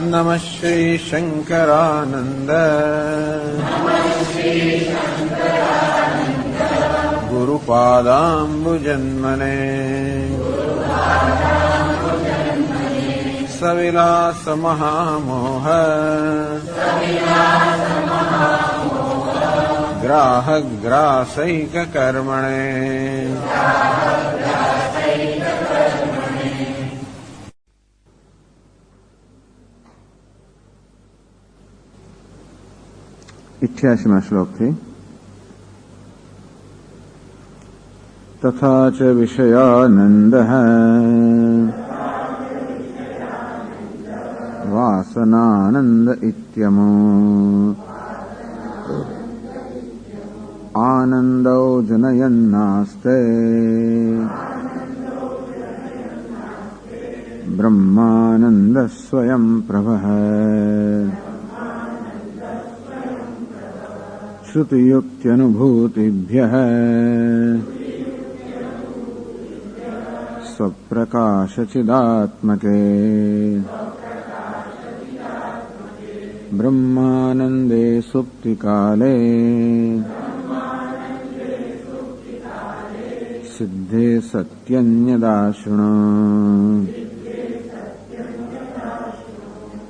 नमः श्री शंकरानंद गुरुपादाम्बुजन्मने सविलास महामोह ग्राहक ग्रासैक कर्मणे इठ्यासीमा श्लोक थी। तथा च विषयानंदः वासनानंद इत्यमो आनंदौ जनयन्नास्ते ब्रह्मानंद स्वयं प्रभः श्रुतियुक्त्यनुभूतिभ्यः स्वप्रकाशचिदात्मके ब्रह्मानंदे सुप्तिकाले सिद्धे सत्यन्यदा शृणु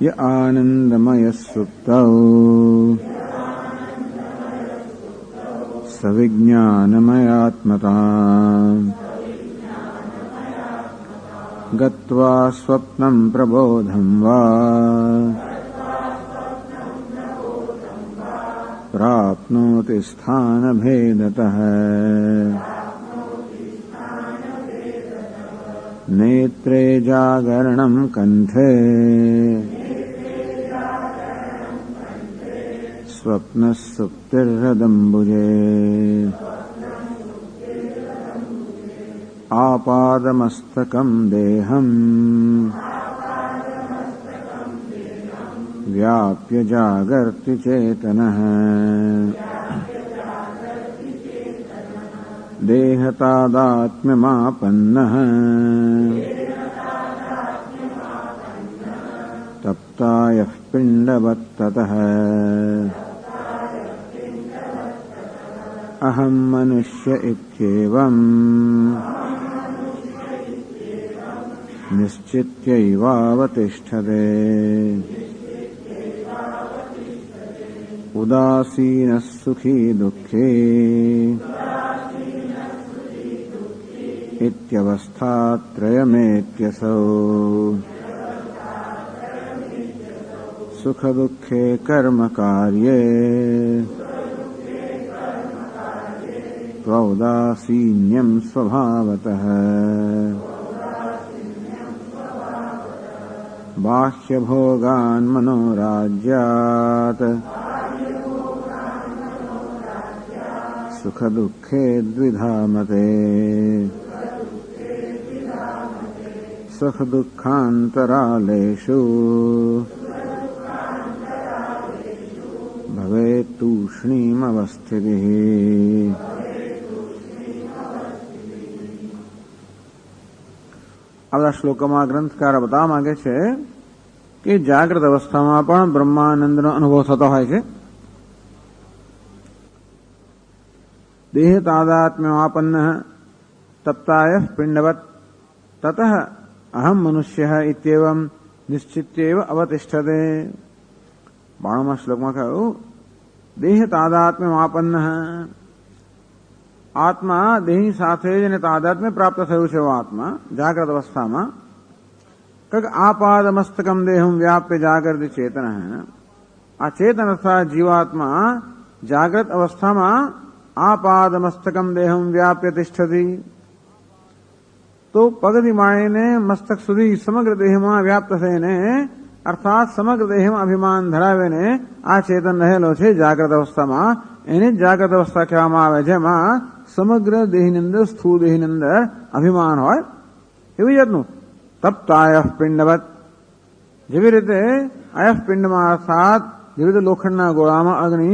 य आनंदमय सुप्तौ सविज्ञानमयात्मता गत्वा स्वप्नं प्रबोधं वा प्राप्नोति स्थानभेदतः नेत्रे जागरणं कंठे स्वप्नः सुप्तिर्हृदम्बुजे आपादमस्तकं देहम् व्याप्य जागर्ति चेतनः देहतादात्म्यमापन्नः तप्तायः पिण्डवत्ततः अहं मनुष्य इत्येवम् निश्चित्यैवावतिष्ठते उदासीनः सुखी दुःखी इत्यवस्थात्रयमेत्यसौ सुखदुःखे कर्मकार्ये त्वौदासीन्यं स्वभावतः बाह्यभोगान् मनोराज्यात् सुखदुःखे द्विधा मते सुखदुःखान्तरालेषु भवेत् तूष्णीमवस्थितिः। આ શ્લોકમાં ગ્રંથકાર બતાવવા માંગે છે કે જાગ્રત અવસ્થામાં પણ બ્રહ્માનંદનો અનુભવ થતો હોય છે। દેહ તાદાત્મ્યમાપન્નઃ તપ્તાયઃ પિંડવત તતઃ અહમ મનુષ્યઃ ઇત્યેવમ નિશ્ચિત્યૈવ અવતિષ્ઠતે। 92મા શ્લોકમાં કહ્યું દેહ તાદાત્મ્યમાપન્નઃ આત્મા દેહની સાથે જેને તાદાત્મ્ય પ્રાપ્ત થયું છે એવો આત્મા જાગ્રત અવસ્થામાં આપાદમસ્તકમ દેહમ વ્યાપ્ય જાગૃતિ ચેતન આ ચેતન અથવા જીવાત્મા જાગ્રત અવસ્થામાં આપાદમસ્તકમ દેહમ વ્યાપ્ય તિષ્ઠતિ તો પગથી માંડીને મસ્તક સુધી સમગ્ર દેહમાં વ્યાપ્ત થઈને અર્થાત સમગ્ર દેહમાં અભિમાન ધરાવીને આ ચેતન રહેલો છે જાગ્રત અવસ્થામાં એને જાગ્રત અવસ્થા કહેવામાં આવે જેમાં સમગ્ર દેહની અંદર સ્થૂળ દેહની અંદર અભિમાન હોય એવી જાતનું તપ્તાયઃ પિંડવત જેવી રીતે અયઃ પિંડમાં અર્થાત જેવી રીતે લોખંડના ગોળામાં અગ્નિ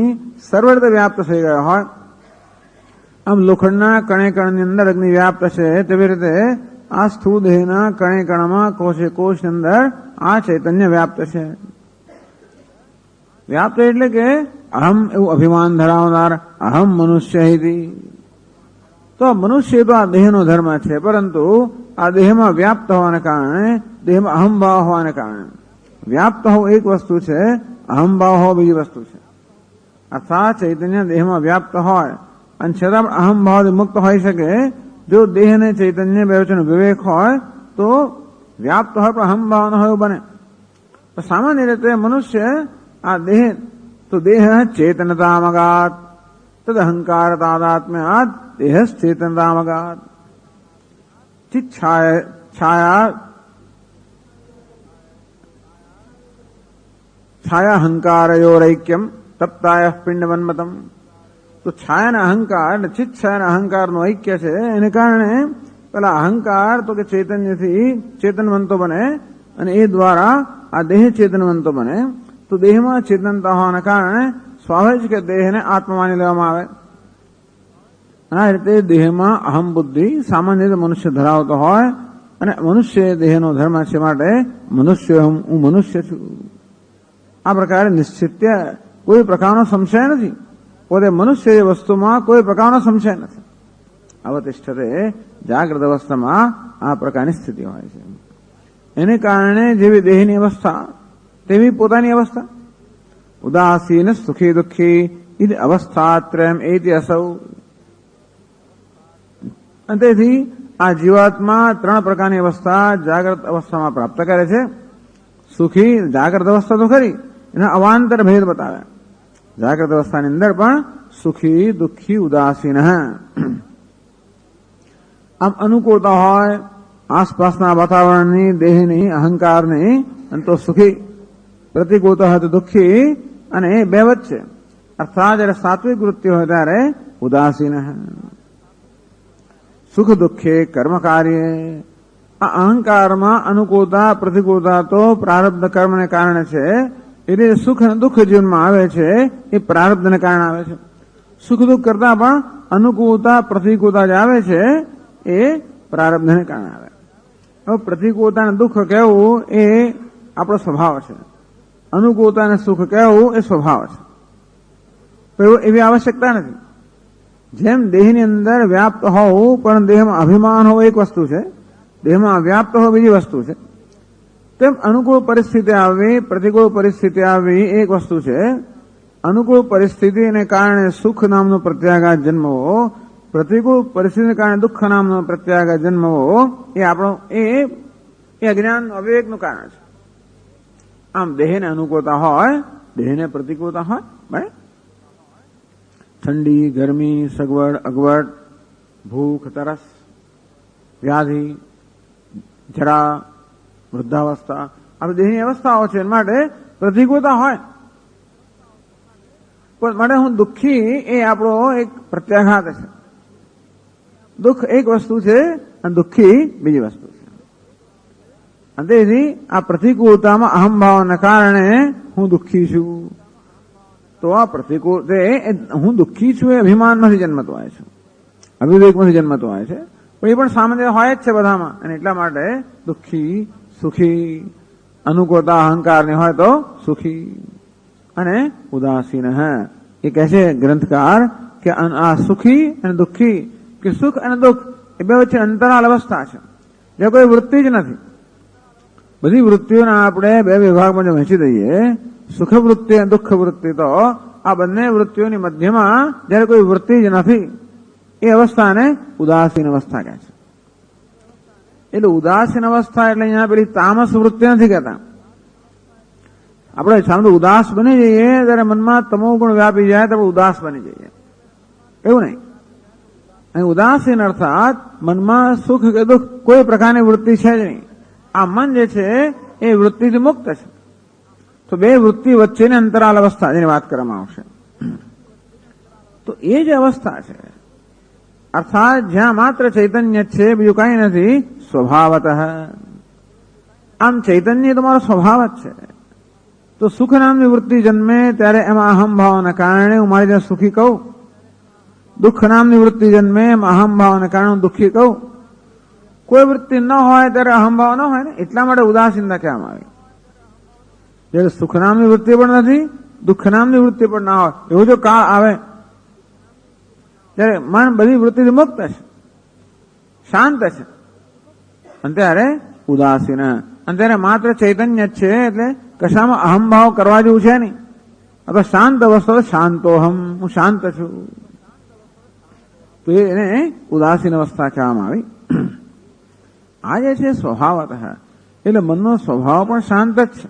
સર્વ રીતે વ્યાપ્ત થઈ ગયો હોય આમ લોખંડના કણે કણની અંદર અગ્નિ વ્યાપ્ત છે તેવી રીતે આ સ્થૂળ દેહના કણે કણમાં કોષે કોષની અંદર આ ચૈતન્ય વ્યાપ્ત છે। વ્યાપ્ત એટલે કે અહમ એવું અભિમાન ધરાવનાર, અહમ મનુષ્ય હિતી. તો મનુષ્ય તો આ દેહનો ધર્મ છે, પરંતુ આ દેહમાં વ્યાપ્ત હોવાને કારણે, દેહમાં અહમભાવ હોવાને કારણે, વ્યાપ્ત હોવું એક વસ્તુ છે, અહમભાવ હોવો બીજી વસ્તુ છે. અર્થાત ચૈતન્ય દેહમાં વ્યાપ્ત હોય અને છતાં પણ અહમભાવથી મુક્ત હોઈ શકે. જો દેહ અને ચૈતન્ય બે વચ્ચેનો વિવેક હોય તો વ્યાપ્ત હોય પણ અહમભાવ ન હોય બને. સામાન્ય રીતે મનુષ્ય આ દેહ, તો દેહ ચેતનતામગાત તદ અહંકાર તાદાત્મ્યાત દેહ ચેતનતામગાત. ચિત છાયા અહંકારયોરૈક્યમ તપ્તાય પિંડવન્મતમ. તો છાયાના અહંકાર અને ચિત છાયાના અહંકારનું ઐક્ય છે. એને કારણે પેલા અહંકાર તો કે ચૈતન્યથી ચેતનવંતો બને અને એ દ્વારા આ દેહ ચેતનવંતો બને. તો દેહમાં ચેતનતા હોવાના કારણે સ્વાભાવિક દેહને આત્મા માની લેવામાં આવે. આ રીતે દેહમાં અહમ બુદ્ધિ સામાન્ય રીતે મનુષ્ય ધરાવતો હોય અને મનુષ્ય દેહનો ધર્મ છે, માટે મનુષ્ય હું મનુષ્ય છું. આ પ્રકારે નિશ્ચિત કોઈ પ્રકારનો સંશય નથી. પોતે મનુષ્ય એ વસ્તુમાં કોઈ પ્રકારનો સંશય નથી. અવતિષ્ઠતે જાગ્રત અવસ્થામાં આ પ્રકારની સ્થિતિ હોય છે. એને કારણે જેવી દેહની અવસ્થા તેવી પોતાની અવસ્થા. ઉદાસીન સુખી દુઃખી ઇતિ અવસ્થાત્રયમ એતિ અસૌ. તેથી આ જીવાત્મા ત્રણ પ્રકારની અવસ્થા જાગ્રત અવસ્થામાં પ્રાપ્ત કરે છે. સુખી જાગ્રત અવસ્થા તો ખરી, એના અવાંતર ભેદ બતાવ્યા. જાગ્રત અવસ્થાની અંદર પણ સુખી દુઃખી ઉદાસીન. આમ અનુકૂળતા હોય આસપાસના વાતાવરણની, દેહની, અહંકારની, અને તો સુખી. પ્રતિકૂળતા હોય તો દુઃખી, અને એ બે વચ્ચે. અર્થાત જયારે સાત્વિક વૃત્તિ હોય ત્યારે ઉદાસીન. સુખ દુઃખે કર્મ કાર્ય. આ અહંકારમાં અનુકૂળતા પ્રતિકૂળતા તો પ્રારબ્ધ કર્મને કારણે છે. એટલે સુખ અને દુઃખ જીવનમાં આવે છે એ પ્રારબ્ધને કારણે આવે છે. સુખ દુઃખ કરતા પણ અનુકૂળતા પ્રતિકૂળતા જે આવે છે એ પ્રારબ્ધને કારણે આવે. હવે પ્રતિકૂળતા અને દુઃખ કહેવું એ આપણો સ્વભાવ છે. અનુકૂળતા અને સુખ કહેવું એ સ્વભાવ છે. તો એવી આવશ્યકતા નથી. જેમ દેહની અંદર વ્યાપ્ત હોવું પણ દેહમાં અભિમાન હોવું એક વસ્તુ છે, દેહમાં વ્યાપ્ત હોવું બીજી વસ્તુ છે, તેમ અનુકૂળ પરિસ્થિતિ આવવી, પ્રતિકૂળ પરિસ્થિતિ આવવી એક વસ્તુ છે. અનુકૂળ પરિસ્થિતિને કારણે સુખ નામનો પ્રત્યાઘાત જન્મવો, પ્રતિકૂળ પરિસ્થિતિને કારણે દુઃખ નામનો પ્રત્યાઘાત જન્મવો એ આપણો એ અજ્ઞાન અવિવેકનું કારણ છે. આમ દેહને અનુકૂળતા હોય, દેહને પ્રતિકૂળતા હોય, બરાબર. ઠંડી, ગરમી, સગવડ, અગવડ, ભૂખ, તરસ, વ્યાધિ, જરા, વૃદ્ધાવસ્થા, આ દેહની અવસ્થાઓ છે. માટે પ્રતિકૂળતા હોય. પણ માટે હું દુઃખી એ આપણો એક પ્રત્યાઘાત છે. દુઃખ એક વસ્તુ છે અને દુઃખી બીજી વસ્તુ છે. અને તેથી આ પ્રતિકૂળતામાં અહમભાવના કારણે હું દુઃખી છું. તો આ પ્રતિકૂળ હું દુઃખી છું એ અભિમાનમાંથી જન્મતો હોય છે, અવિવેકમાંથી જન્મતો હોય છે. પણ એ પણ સામાન્ય હોય જ છે બધામાં. અને એટલા માટે દુઃખી, સુખી, અનુકૂળતા અહંકારની હોય તો સુખી અને ઉદાસીન. એ કહે છે ગ્રંથકાર કે આ સુખી અને દુઃખી, કે સુખ અને દુઃખ એ બે વચ્ચે અંતરાલ અવસ્થા છે, જે કોઈ વૃત્તિ જ નથી. બધી વૃત્તિઓને આપણે બે વિભાગમાં જો વહેંચી દઈએ, સુખ વૃત્તિ અને દુઃખ વૃત્તિ, તો આ બંને વૃત્તિઓની મધ્યમાં જયારે કોઈ વૃત્તિ જ નથી એ અવસ્થાને ઉદાસીન અવસ્થા કહે છે. એટલે ઉદાસીન અવસ્થા એટલે અહીંયા પેલી તામસ વૃત્તિ નથી કહેતા. આપણે સામે ઉદાસ બની જઈએ ત્યારે મનમાં તમો ગુણ વ્યાપી જાય તો ઉદાસ બની જઈએ, એવું નહીં. અહીં ઉદાસીન અર્થાત મનમાં સુખ કે દુઃખ કોઈ પ્રકારની વૃત્તિ છે જ નહીં. આ મન જે છે એ વૃત્તિથી મુક્ત છે. તો બે વૃત્તિ વચ્ચેની અંતરાલ અવસ્થા જેની વાત કરવામાં આવશે. તો એ જ અવસ્થા છે. અર્થાત જ્યાં માત્ર ચૈતન્ય છે, બીજું કઈ નથી, સ્વભાવતઃ. આમ ચૈતન્ય તમારો સ્વભાવ જ છે. તો સુખ નામની વૃત્તિ જન્મે ત્યારે એમાં અહમભાવના કારણે હું મારી જાત સુખી કહું. દુઃખ નામની વૃત્તિ જન્મે એમાં અહમભાવના કારણે હું દુઃખી કહું. કોઈ વૃત્તિ ન હોય ત્યારે અહમભાવ ન હોય ને, એટલા માટે ઉદાસીનતા કહેવામાં આવી. જ્યારે સુખ નામની વૃત્તિ પણ નથી, દુઃખ નામની વૃત્તિ પણ ના હોય, એવો જો કાળ આવે ત્યારે મન બધી વૃત્તિથી મુક્ત છે, શાંત છે, અને ત્યારે ઉદાસીન, અને ત્યારે માત્ર ચૈતન્ય જ છે, એટલે કશામાં અહમભાવ કરવા જેવું છે નહીં. અથવા શાંત અવસ્થા, શાંતોહમ, હું શાંત છું, તો એને ઉદાસીન અવસ્થા કહેવામાં આવી. આ જે છે સ્વભાવતઃ, એટલે મનનો સ્વભાવ પણ શાંત જ છે.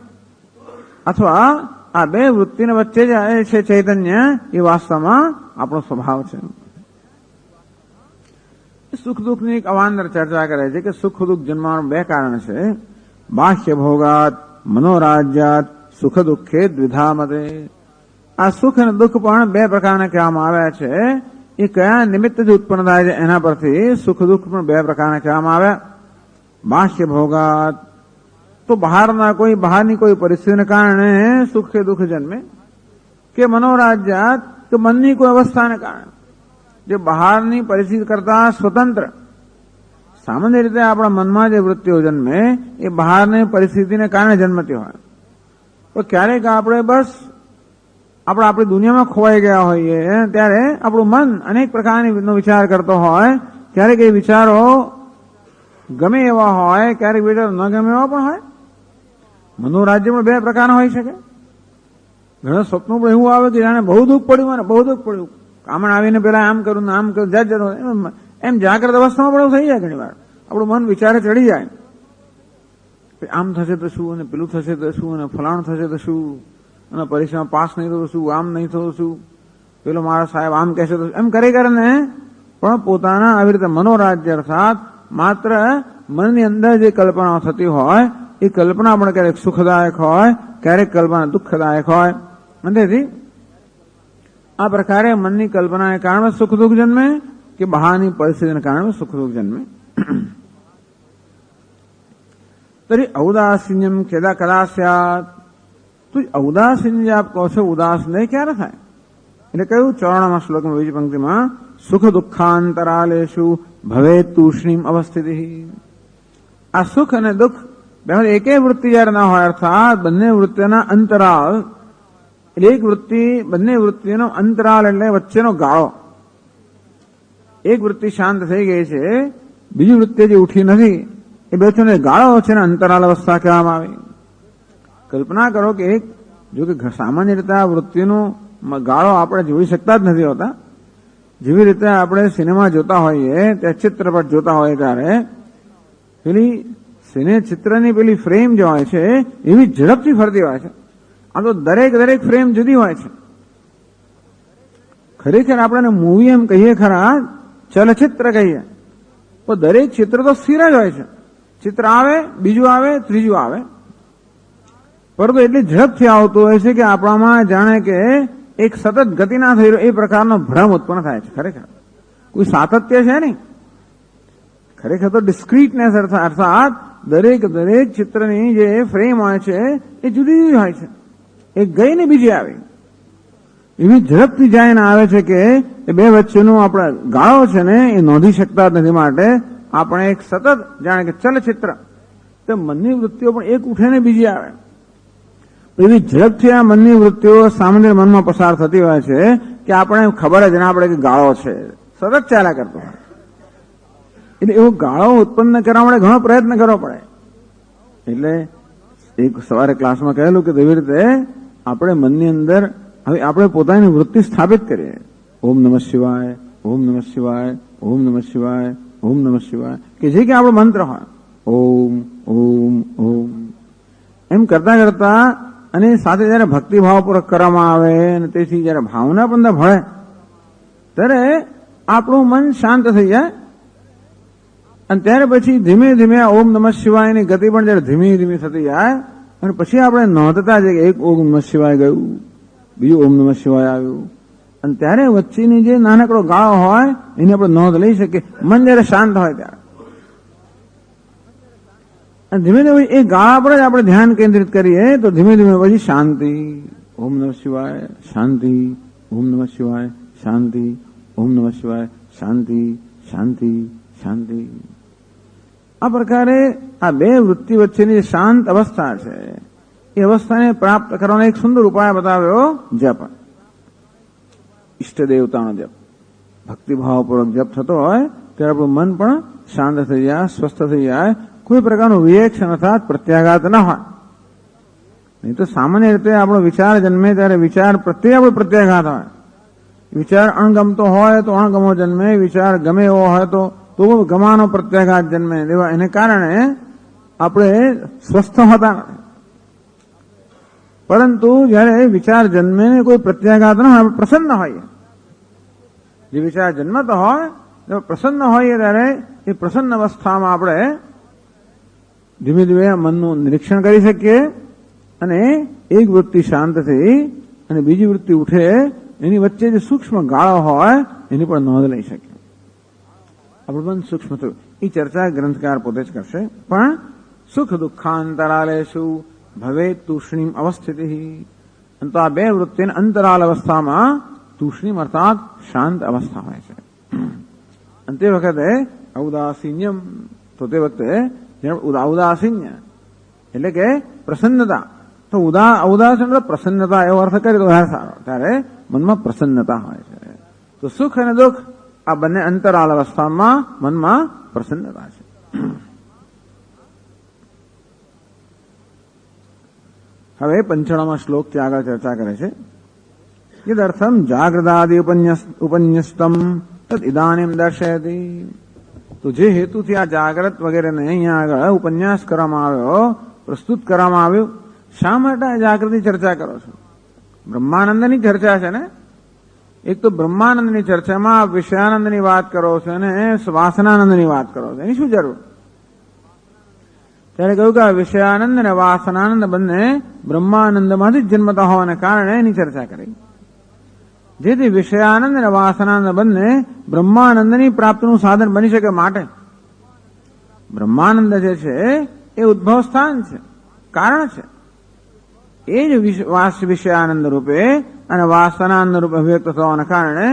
અથવા આ બે વૃત્તિને વચ્ચે જે છે ચૈતન્ય, એ વાસ્તવમાં આપણો સ્વભાવ છે. સુખ દુઃખની એક અવાંતર ચર્ચા કરે છે કે સુખ દુઃખ જન્મવાનું બે કારણ છે. બાહ્ય ભોગાત મનોરાજ્યાત સુખ દુઃખે દ્વિધા મતે. આ સુખ અને દુઃખ પણ બે પ્રકારના કહેવામાં આવ્યા છે. એ કયા નિમિત્તથી ઉત્પન્ન થાય છે એના પરથી સુખ દુઃખ પણ બે પ્રકારના કહેવામાં આવ્યા. બાહ્ય ભોગાત તો બહારની કોઈ પરિસ્થિતિને કારણે સુખ કે દુઃખ જન્મે, કે મનોરાજ્યાત તો મનની કોઈ અવસ્થાને કારણે, જે બહારની પરિસ્થિતિ કરતા સ્વતંત્ર. સામાન્ય રીતે આપણા મનમાં જે વૃત્તિઓ જન્મે એ બહારની પરિસ્થિતિને કારણે જન્મતી હોય. તો ક્યારેક આપણે બસ આપણી દુનિયામાં ખોવાઈ ગયા હોઈએ ત્યારે આપણું મન અનેક પ્રકારનો વિચાર કરતો હોય. ક્યારેક એ વિચારો ગમે એવા હોય, ક્યારેક વિચારો ન ગમે એવા પણ હોય. મનોરાજ્યમાં બે પ્રકારના હોઈ શકે. ઘણા સ્વપ્નો પણ એવું આવે કે જાણે બહુ દુઃખ પડ્યું, મને બહુ દુઃખ પડ્યું, કામણ આવીને પેલા આમ કરું ને આમ કરું, જાત એમ જાગ્રત અવસ્થામાં પણ થઈ જાય. ઘણી વાર આપણું મન વિચારે ચડી જાય, આમ થશે તો શું, અને પેલું થશે તો શું, અને ફલાણું થશે તો શું, અને પરીક્ષામાં પાસ નહીં થયું શું, આમ નહીં થયું શું, પેલો મારા સાહેબ આમ કહેશે તો એમ કરી કરીને પણ પોતાના આવી રીતે મનોરાજ્ય અર્થાત માત્ર મનની અંદર જે કલ્પનાઓ થતી હોય એ કલ્પના પણ ક્યારેક સુખદાયક હોય, ક્યારેક કલ્પના દુઃખદાયક હોય. અને તેથી આ પ્રકારે મનની કલ્પનાને કારણે સુખ દુઃખ જન્મે, કે બહારની પરિસ્થિતિને કારણે સુખ દુઃખ જન્મે. તરી ઔદાસીન્યમ કદા સ્યાત. તો ઔદાસીન જે આપ કહો છો, ઉદાસીન ક્યારે થાય? એટલે કહ્યું 94મા શ્લોકમાં બીજી પંક્તિમાં, સુખ દુઃખાંતરાલેષુ ભવે તૂષ્ણીમ અવસ્થિતિ. આ સુખ અને દુઃખ એકે વૃત્તિ જયારે ના હોય, અર્થાત બંને વૃત્તિના અંતરાલ, એટલે એક વૃત્તિ બંને વૃત્તિનો અંતરાલ એટલે વચ્ચેનો ગાળો. એક વૃત્તિ શાંત થઈ ગઈ છે, બીજી વૃત્તિ જે ઉઠી નથી, એ બે ગાળો છે ને અંતરાલ અવસ્થા કહેવામાં આવે. કલ્પના કરો કે જો કે સામાન્ય રીતે આ વૃત્તિનો ગાળો આપણે જોઈ શકતા જ નથી હોતા. જેવી રીતે આપણે સિનેમા જોતા હોઈએ, ત્યાં ચિત્રપટ જોતા હોઈએ ત્યારે પેલી ચિત્રની પેલી ફ્રેમ જે હોય છે એવી ઝડપથી ફરતી હોય છે. આ તો દરેક ફ્રેમ જુદી હોય છે. ખરેખર આપણે મૂવી એમ કહીએ ખરા, ચલચિત્ર કહીએ, તો દરેક ચિત્ર તો સ્થિર જ હોય છે. ચિત્ર આવે, બીજું આવે, ત્રીજું આવે, પરંતુ એટલી ઝડપથી આવતું હોય છે કે આપણામાં જાણે કે એક સતત ગતિ ના થઈ રહ્યો એ પ્રકારનો ભ્રમ ઉત્પન્ન થાય છે. ખરેખર કોઈ સાતત્ય છે નહીં. ખરેખર તો ડિસ્ક્રીટનેસ અર્થાત દરેક ચિત્રની જે ફ્રેમ હોય છે એ જુદી જુદી હોય છે. એક ગઈ ને બીજી આવી, એવી ઝડપથી જાય ને આવે છે કે એ બે વચ્ચેનું આપણે ગાળો છે ને એ નોંધી શકતા જ નથી. માટે આપણે એક સતત જાણે કે ચલચિત્ર, તો મનની વૃત્તિઓ પણ એક ઉઠે ને બીજી આવે, એવી ઝડપથી આ મનની વૃત્તિઓ સામાન્ય મનમાં પસાર થતી હોય છે કે આપણે ખબર જ ના પડે કે ગાળો છે, સતત ચાલ્યા કરતો હોય. એટલે એવો ગાળો ઉત્પન્ન કરવા માટે ઘણો પ્રયત્ન કરવો પડે. એટલે એક સવારે ક્લાસમાં કહેલું કે એવી રીતે આપણે મનની અંદર હવે આપણે પોતાની વૃત્તિ સ્થાપિત કરીએ. ઓમ નમઃ શિવાય, ઓમ નમઃ શિવાય, ઓમ નમઃ શિવાય, ઓમ નમઃ શિવાય, કે જે કે આપણો મંત્ર હોય, ઓમ ઓમ ઓમ એમ કરતા કરતા, અને સાથે જયારે ભક્તિભાવપૂર્વક કરવામાં આવે અને તેથી જયારે ભાવના પણ ભળે ત્યારે આપણું મન શાંત થઈ જાય. અને ત્યારે પછી ધીમે ધીમે ઓમ નમઃ શિવાયની ગતિ પણ જયારે ધીમી ધીમી થતી જાય, અને પછી આપણે નોંધતા જઈએ કે એક ઓમ નમઃ શિવાય ગયું, બીજું ઓમ નમઃ શિવાય આવ્યું, અને ત્યારે વચ્ચેની જે નાનકડો ગાળો હોય એની આપણે નોંધ લઈ શકીએ મન જયારે શાંત હોય ત્યારે. અને ધીમે ધીમે એ ગાળા પર જ આપણે ધ્યાન કેન્દ્રિત કરીએ તો ધીમે ધીમે પછી શાંતિ, ઓમ નમઃ શિવાય, શાંતિ, ઓમ નમઃ શિવાય, શાંતિ, ઓમ નમઃ શિવાય, શાંતિ, શાંતિ, શાંતિ. આ પ્રકારે આ બે વૃત્તિ વચ્ચેની શાંત અવસ્થા છે એ અવસ્થાને પ્રાપ્ત કરવાનો એક સુંદર ઉપાય બતાવ્યો, જપ. ઈષ્ટ દેવતાનો જપ, ભક્તિભાવપૂર્વક જપ થતો હોય ત્યારે આપણું મન પણ શાંત થઈ જાય, સ્વસ્થ થઈ જાય, કોઈ પ્રકારનું રિએક્શન અર્થાત પ્રત્યાઘાત ન હોય. નહીં તો સામાન્ય રીતે આપણો વિચાર જન્મે ત્યારે વિચાર પ્રત્યે આપણો પ્રત્યાઘાત હોય. વિચાર અણગમતો હોય તો અણગમો જન્મે, વિચાર ગમે એવો હોય તો ગમાનો પ્રત્યાઘાત જન્મે. એને કારણે આપણે સ્વસ્થ હોતા નથી. પરંતુ જયારે વિચાર જન્મે ને કોઈ પ્રત્યાઘાત ન હોય, આપણે પ્રસન્ન હોઈએ. જે વિચાર જન્મતો હોય પ્રસન્ન હોઈએ ત્યારે એ પ્રસન્ન અવસ્થામાં આપણે ધીમે ધીમે મનનું નિરીક્ષણ કરી શકીએ અને એક વૃત્તિ શાંત થઈ અને બીજી વૃત્તિ ઉઠે એની વચ્ચે જે સૂક્ષ્મ ગાળો હોય એની પણ નોંધ લઈ શકીએ. આપણું મન સૂક્ષ્મ થયું એ ચર્ચા ગ્રંથકાર પોતે જ કરશે. પણ સુખ દુઃખાંતરાલેષુ ભવે તૂષ્ણીમ અવસ્થિતિ. તો આ બે વૃત્તિના અંતરાલ અવસ્થામાં તૂષ્ણીમ અર્થાત શાંત અવસ્થા હોય છે. અને તે વખતે ઔદાસીન્યમ, તો તે વખતે ઔદાસીન્ય એટલે કે પ્રસન્નતા. તો ઔદાસીન પ્રસન્નતા એવો અર્થ કરીએ તો સારો. ત્યારે મનમાં પ્રસન્નતા હોય છે. તો સુખ અને દુઃખ આ બંને અંતરાલ અવસ્થામાં મનમાં પ્રસન્નતા છે. હવે 95મા શ્લોકથી આગળ ચર્ચા કરે છે. યદર્થમ જાગ્રદાદિ ઉપન્યસ્તમ તદ ઇદાનીમ દર્શયતિ. તો જે હેતુથી આ જાગ્રત વગેરેને અહીંયા આગળ ઉપન્યાસ કરવામાં આવ્યો, પ્રસ્તુત કરવામાં આવ્યું, શા માટે જાગૃતની ચર્ચા કરો છો? બ્રહ્માનંદની ચર્ચા છે ને. એક તો બ્રહ્માનંદની ચર્ચામાં વિષયાનંદની વાત કરો છો અને વાસનાનંદની વાત કરો છો, એની શું જરૂર? ત્યારે કહ્યું કે વિષયાનંદ અને વાસનાનંદ બંને બ્રહ્માનંદમાંથી જ જન્મતા હોવાને કારણે એની ચર્ચા કરી. જેથી વિષયાનંદ અને વાસનાનંદ બંને બ્રહ્માનંદની પ્રાપ્તિનું સાધન બની શકે માટે બ્રહ્માનંદ જે છે એ ઉદ્ભવ સ્થાન છે, કારણ છે. એ જ વિષયાનંદ રૂપે અને વાસનાનંદ રૂપે અભિવ્યક્ત થવાના કારણે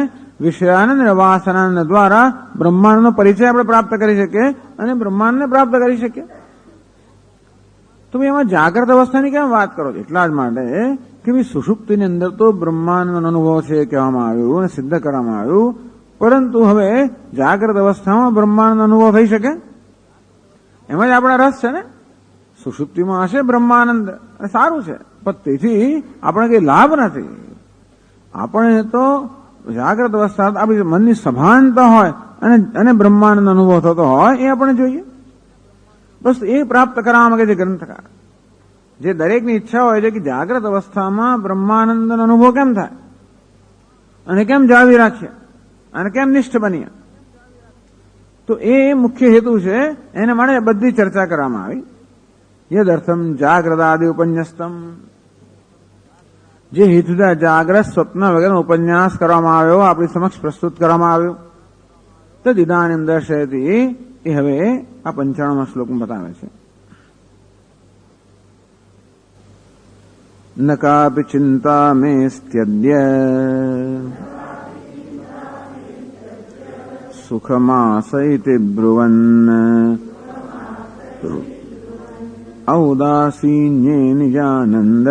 વિષયાનંદ અને વાસનાનંદ દ્વારા બ્રહ્માંડનો પરિચય આપણે પ્રાપ્ત કરી શકીએ અને બ્રહ્માંડને પ્રાપ્ત કરી શકીએ. તો એમાં જાગ્રત અવસ્થાની કેમ વાત કરો છો? એટલા જ માટે કે સુષુપ્તિની અંદર તો બ્રહ્માંડનો અનુભવ છે કહેવામાં આવ્યું અને સિદ્ધ કરવામાં આવ્યું, પરંતુ હવે જાગ્રત અવસ્થામાં બ્રહ્માંડનો અનુભવ થઈ શકે એમાં જ આપણા રસ છે ને. સુષુપ્તિમાં હશે બ્રહ્માનંદ અને સારું છે, પણ તેથી આપણે કઈ લાભ નથી. આપણે તો જાગ્રત અવસ્થા આપણી મનની સભાનતા હોય અને બ્રહ્માંડનો અનુભવ થતો હોય એ આપણે જોઈએ. બસ એ પ્રાપ્ત કરવા માંગે છે ગ્રંથકાર. જે દરેકની ઈચ્છા હોય છે કે જાગ્રત અવસ્થામાં બ્રહ્માનંદનો અનુભવ કેમ થાય અને કેમ જાળવી રાખીએ અને કેમ નિષ્ઠ બનીએ. તો એ મુખ્ય હેતુ છે, એને માટે બધી ચર્ચા કરવામાં આવી. યદર્થમ જાગ્રદાદિ ઉપન્યસ્તમ, જે હેતુથી જાગ્રત સ્વપ્ન વગેરે ઉપન્યાસ કરવામાં આવ્યો, આપણી સમક્ષ પ્રસ્તુત કરવામાં આવ્યું, તદ ઇદાનીમ દર્શયતિ, એ હવે આ 95મા શ્લોકમાં બતાવે છે. ન કાપી ચિંતા મેસ્ત્યદ્ય સુખમાસૈતિ બ્રુવન ઔદાસીન્યે નિજાનંદ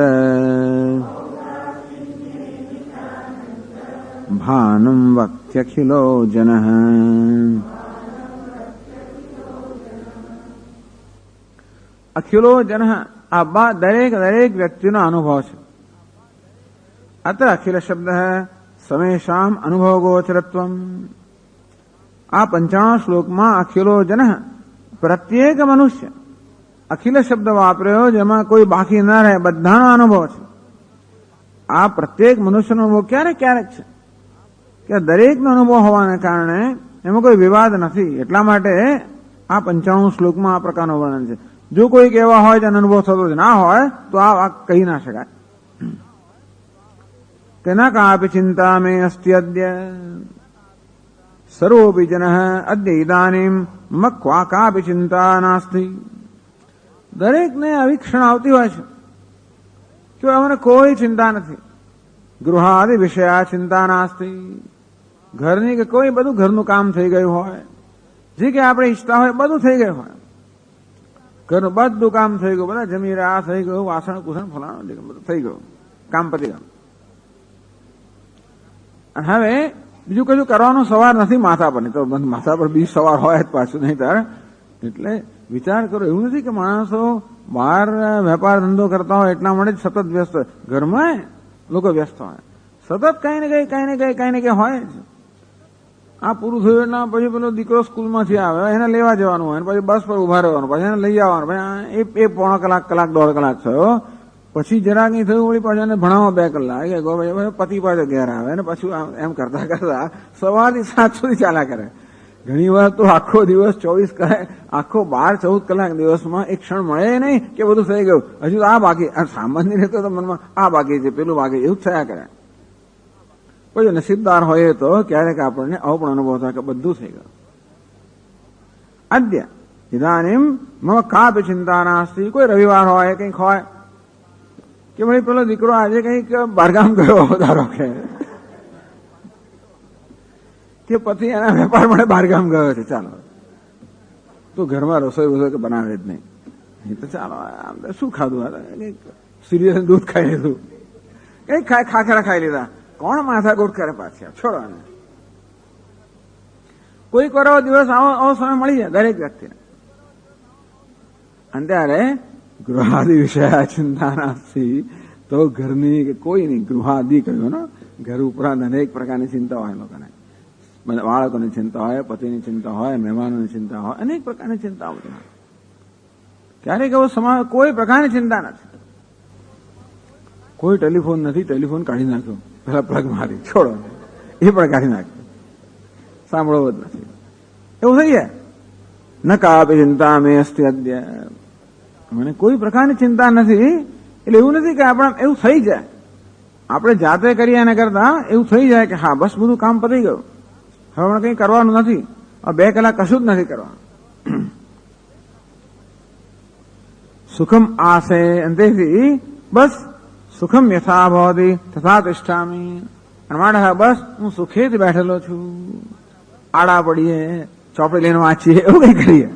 ભાનમ વક્ત્યખિલો જનઃ. અખિલો જન, આ દરેક વ્યક્તિનો અનુભવ છે. અત્ર અખિલ શબ્દ સમેષામ અનુભવ ગોચરત્વમ. આ 95 શ્લોકમાં અખિલો જન, પ્રત્યેક મનુષ્ય, અખિલ શબ્દ વાપર્યો જેમાં કોઈ બાકી ન રહે, બધાનો અનુભવ છે. આ પ્રત્યેક મનુષ્યનો અનુભવ ક્યારેક છે કે દરેકનો અનુભવ હોવાને કારણે એમાં કોઈ વિવાદ નથી. એટલા માટે આ 95 શ્લોકમાં આ પ્રકારનું વર્ણન છે. જો કોઈક એવા હોય જેનો અનુભવ થતો જ ના હોય તો આ કહી ના શકાય. તેના કાપી ચિંતા મે અસ્તિ અદ્ય સર્વોપી જન અદ્ય ઇદાનીમ મમ કાપી ચિંતા નાસ્તિ. દરેકને આવી ક્ષણ આવતી હોય છે કે અમને કોઈ ચિંતા નથી. ગૃહાદિ વિષયા ચિંતા નાસ્તિ. ઘરની કે કોઈ બધું ઘરનું કામ થઈ ગયું હોય, જે કે આપણે ઈચ્છતા હોય બધું થઈ ગયું હોય, ઘરનું બધું કામ થઈ ગયું, બધા જમી રહ્યા થઈ ગયું, વાસણ કુસણ ફલાણું બધું થઈ ગયું, કામ પતી ગયું. અને હવે બીજું કશું કરવાનું સવાર નથી માથા પર, તો માથા પર બીજ સવાર હોય જ પાછું નહીં તાર. એટલે વિચાર કરો, એવું નથી કે માણસો બહાર વેપાર ધંધો કરતા હોય એટલા માટે જ સતત વ્યસ્ત હોય. ઘરમાં લોકો વ્યસ્ત હોય, સતત કઈ ને કઈ હોય જ. આ પૂરું થયું એટલે પછી પેલો દીકરો સ્કૂલમાંથી આવે, એને લેવા જવાનું હોય, પછી બસ પર ઉભા રહેવાનું, પછી એને લઈ આવવાનું, પછી એ પોણો કલાક 1.5 કલાક થયો, પછી જરા કઈ થયું વળી પાછું એને ભણાવો 2 કલાક, પતિ પાછો ઘેર આવે ને પાછું એમ કરતા કરતા સવારથી 7 સુધી ચાલ્યા કરે. ઘણી વાર તો આખો દિવસ 24 કલાક, આખો 12-14 કલાક દિવસમાં એક ક્ષણ મળે નહીં કે બધું થઈ ગયું, હજુ આ બાકી. સામાન્ય રીતે તો મનમાં આ બાકી છે, પેલું બાકી, એવું જ થયા કરે. પછી નસીબદાર હોય તો ક્યારેક આપણને આવો પણ અનુભવ થાય કે બધું થઈ ગયું. અદ્ય ઇદાનીમ મમ કાપી ચિંતા નાસ્તી. કોઈ રવિવાર હોય, કંઈક હોય કે ભાઈ પેલો દીકરો આજે કંઈક બહારગામ ગયો, ધારો કે પતિ એના વેપાર માટે બહારગામ ગયો છે, ચાલો તો ઘરમાં રસોઈ કે બનાવે જ નહીં, એ તો ચાલો આમ શું ખાધું, સિરિયસ દૂધ ખાઈ લીધું, કંઈક ખાખરા ખાઈ લીધા, કોણ માથાકૂટ કરે પાછી, છોડવાને. કોઈક વાર દિવસ આવો સમય મળી જાય દરેક વ્યક્તિને. અને ત્યારે ગૃહાદિ વિષય ચિંતા નાસ્તી. તો ઘરની કે કોઈની ગૃહાદિ કહ્યું ને, ઘર ઉપરાંત અનેક પ્રકારની ચિંતા હોય લોકોને. બાળકોની ચિંતા હોય, પતિની ચિંતા હોય, મહેમાનોની ચિંતા હોય, અનેક પ્રકારની ચિંતા હોય. ક્યારેક એવો સમય કોઈ પ્રકારની ચિંતા નથી. કોઈ ટેલિફોન નથી, ટેલિફોન કાઢી નાખ્યો, પેલા પ્લગ મારી છોડો, એ પણ કાઢી નાખ્યો, સાંભળવો જ નથી, એવું થઈ જાય. ન કાપી ચિંતા મેં અસ્તિ અદ્ય. મને કોઈ પ્રકારની ચિંતા નથી. એટલે એવું નથી કે આપણે એવું થઈ જાય, આપણે જાતે કરીએ એના કરતા એવું થઈ જાય કે હા બસ બધું કામ પતી ગયું, હવે આપણે કંઈ કરવાનું નથી, 2 કલાક કશું જ નથી કરવાનું. સુખમ આસે. અને તેથી બસ સુખમ યથા ભવતી તથા તિષ્ઠામી. અને માટે બસ હું સુખેથી બેઠેલો છું, આડા પડીએ, ચોપડી લઈને વાંચીએ, એવું કઈ કરીએ.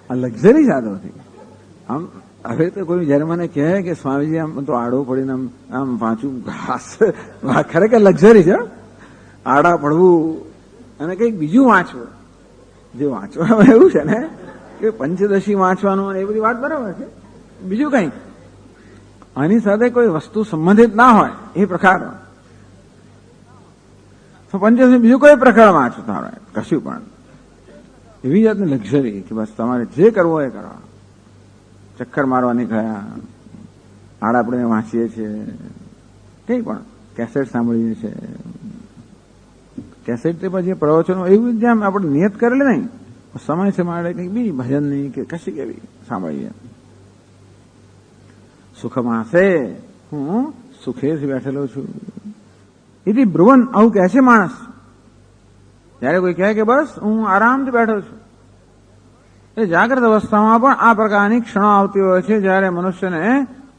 આ લક્ઝરી જાતો હતી. આમ હવે તો કોઈ જયારે મને કહે કે સ્વામીજી આમ તો આડો પડીને આમ વાંચું, ખરેખર લક્ઝરી છે આડા પડવું અને કંઈક બીજું વાંચવું. જે વાંચવામાં એવું છે ને કે પંચદશી વાંચવાનું એ બધી વાત બરાબર છે, બીજું કંઈક આની સાથે કોઈ વસ્તુ સંબંધિત ના હોય એ પ્રકાર. તો પંચદશી બીજું કોઈ પ્રકાર વાંચતા હોય કશું પણ, એવી જાતની લક્ઝરી કે બસ તમારે જે કરવું હોય એ કરવા. ચક્કર મારવા નીકળ્યા, આડા આપણે વાંચીએ છીએ, કંઈ પણ કેસેટ સાંભળીએ છીએ, કેસેટ તે પછી પ્રવચનો એવું જેમ આપણે નિયત કરેલી નહીં, સમય છે માટે કંઈક બીજી ભજન નહીં કે કશી કેવી સાંભળીએ. સુખમાસે, હું સુખેથી બેઠેલો છું. એથી બ્રુવન આવું કહે છે માણસ. જયારે કોઈ કહે કે બસ હું આરામથી બેઠો છું, એ જાગ્રત અવસ્થામાં પણ આ પ્રકારની ક્ષણો આવતી હોય છે જ્યારે મનુષ્યને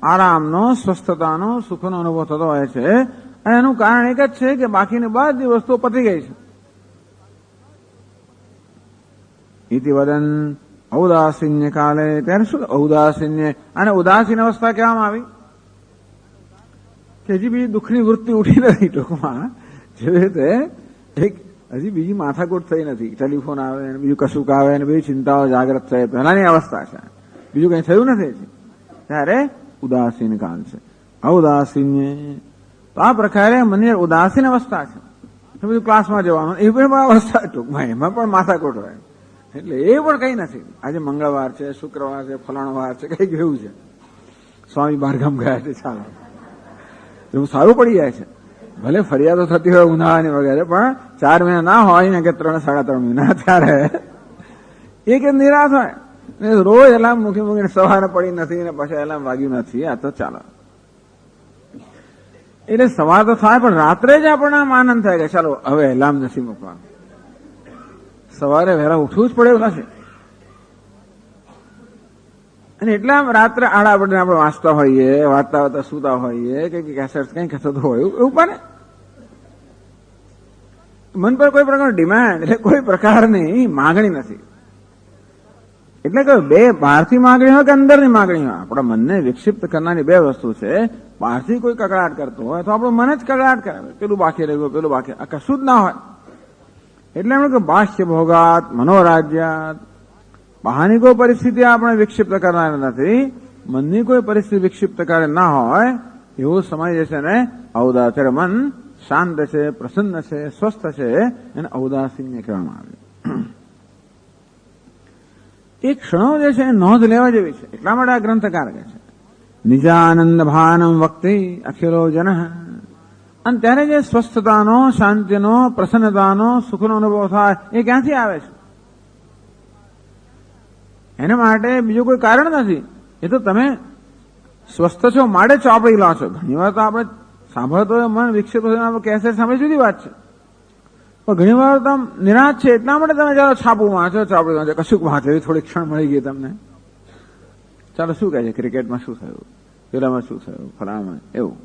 આરામનો, સ્વસ્થતાનો, સુખનો અનુભવ થતો હોય છે. અને એનું કારણ એક જ છે કે બાકીની બધી વસ્તુઓ પતી ગઈ છે. ઇતિ વદન ઔદાસીન્ય કાલે. ત્યારે શું ઔદાસીન્ય, અને ઉદાસીન અવસ્થા કહેવામાં આવી કે હજી બીજી દુઃખની વૃત્તિ ઉઠી નથી. ટૂંકમાં જેવી રીતે એક હજી બીજી માથાકૂટ થઈ નથી, ટેલિફોન આવે ને બીજું કશુંક આવે ને બીજી ચિંતાઓ જાગ્રત થાય, પહેલાની અવસ્થા છે, બીજું કઈ થયું નથી, ત્યારે ઉદાસીન કાલ છે. ઔદાસીન્ય. તો આ પ્રકારે મને ઉદાસીન અવસ્થા છે. બધું ક્લાસમાં જવાનું એ પણ અવસ્થા ટૂંકમાં, એમાં પણ માથાકૂટ હોય. એટલે એ પણ કઈ નથી. આજે મંગળવાર છે, શુક્રવાર છે, ફલાણો વાર છે, કઈ કેવું છે, સ્વામી બહારગામ ગયા છે, ચાલો એવું સારું પડી જાય છે. ભલે ફરિયાદો થતી હોય ઉનાળાની વગેરે, પણ 4 મહિના ના હોય ને કે 3-3.5 મહિના, ત્યારે એક નિરાશ હોય. રોજ એલાર્મ મૂકીને સવારે પડી નથી ને પછી એલાર્મ વાગ્યું નથી, આ તો ચાલો. એટલે સવાર તો થાય પણ રાત્રે જ આપણને આમ આનંદ થાય કે ચાલો હવે એલાર્મ નથી મૂકવાનું, સવારે વહેલા ઉઠવું જ પડે એવું નથી. અને એટલે આમ રાત્રે આડા પડે આપણે વાંચતા હોઈએ, વાંચતા સુતા હોઈએ, કઈ કેસેટ કઈ થતું હોય એવું બને. મન પર કોઈ પ્રકારની ડિમાન્ડ, એટલે કોઈ પ્રકારની માંગણી નથી. એટલે કે બે બહારથી માગણી હોય કે અંદરની માગણી હોય, આપણા મનને વિક્ષિપ્ત કરનારી બે વસ્તુ છે. બહારથી કોઈ કકડાટ કરતું હોય તો આપણું મન જ કકડાટ કરે, પેલું બાકી રહ્યું, પેલું બાકી, આ કશું જ ના હોય. એટલે એમણે કે બાહ્ય ભોગાત મનોરાજ્યાત, બહારની કોઈ પરિસ્થિતિ આપણે વિક્ષિપ્ત કરનાર નથી, મનની કોઈ પરિસ્થિતિ વિક્ષિપ્ત કરે ના હોય એવું સમય જે છે ને ઔદાસ્ય. મન શાંત છે, પ્રસન્ન છે, સ્વસ્થ છે, એને ઔદાસીન્ય કહેવામાં આવે. એ ક્ષણો જે છે એ નોંધ લેવા જેવી છે. એટલા માટે આ ગ્રંથકાર કહે છે નિજાનંદ ભાનમ વક્તિ અખિલો જન. અને ત્યારે જે સ્વસ્થતાનો, શાંતિનો, પ્રસન્નતાનો, સુખનો અનુભવ થાય એ ક્યાંથી આવે છે? એના માટે બીજું કોઈ કારણ નથી. એ તો તમે સ્વસ્થ છો માટે ચોપડી લો છો. ઘણી વાર તો આપણે સાંભળતો હોય, મન વિકસિત હોય, કેસેટ સાંભળી જુદી વાત છે. પણ ઘણી વાર તો નિરાશ છે એટલા માટે તમે ચાલો છાપું વાંચો, ચોપડી વાંચો, કશું વાંચો, એવી થોડી ક્ષણ મળી ગઈ તમને. ચાલો શું કહે છે, ક્રિકેટમાં શું થયું, પેલામાં શું થયું, ફલામાં એવું.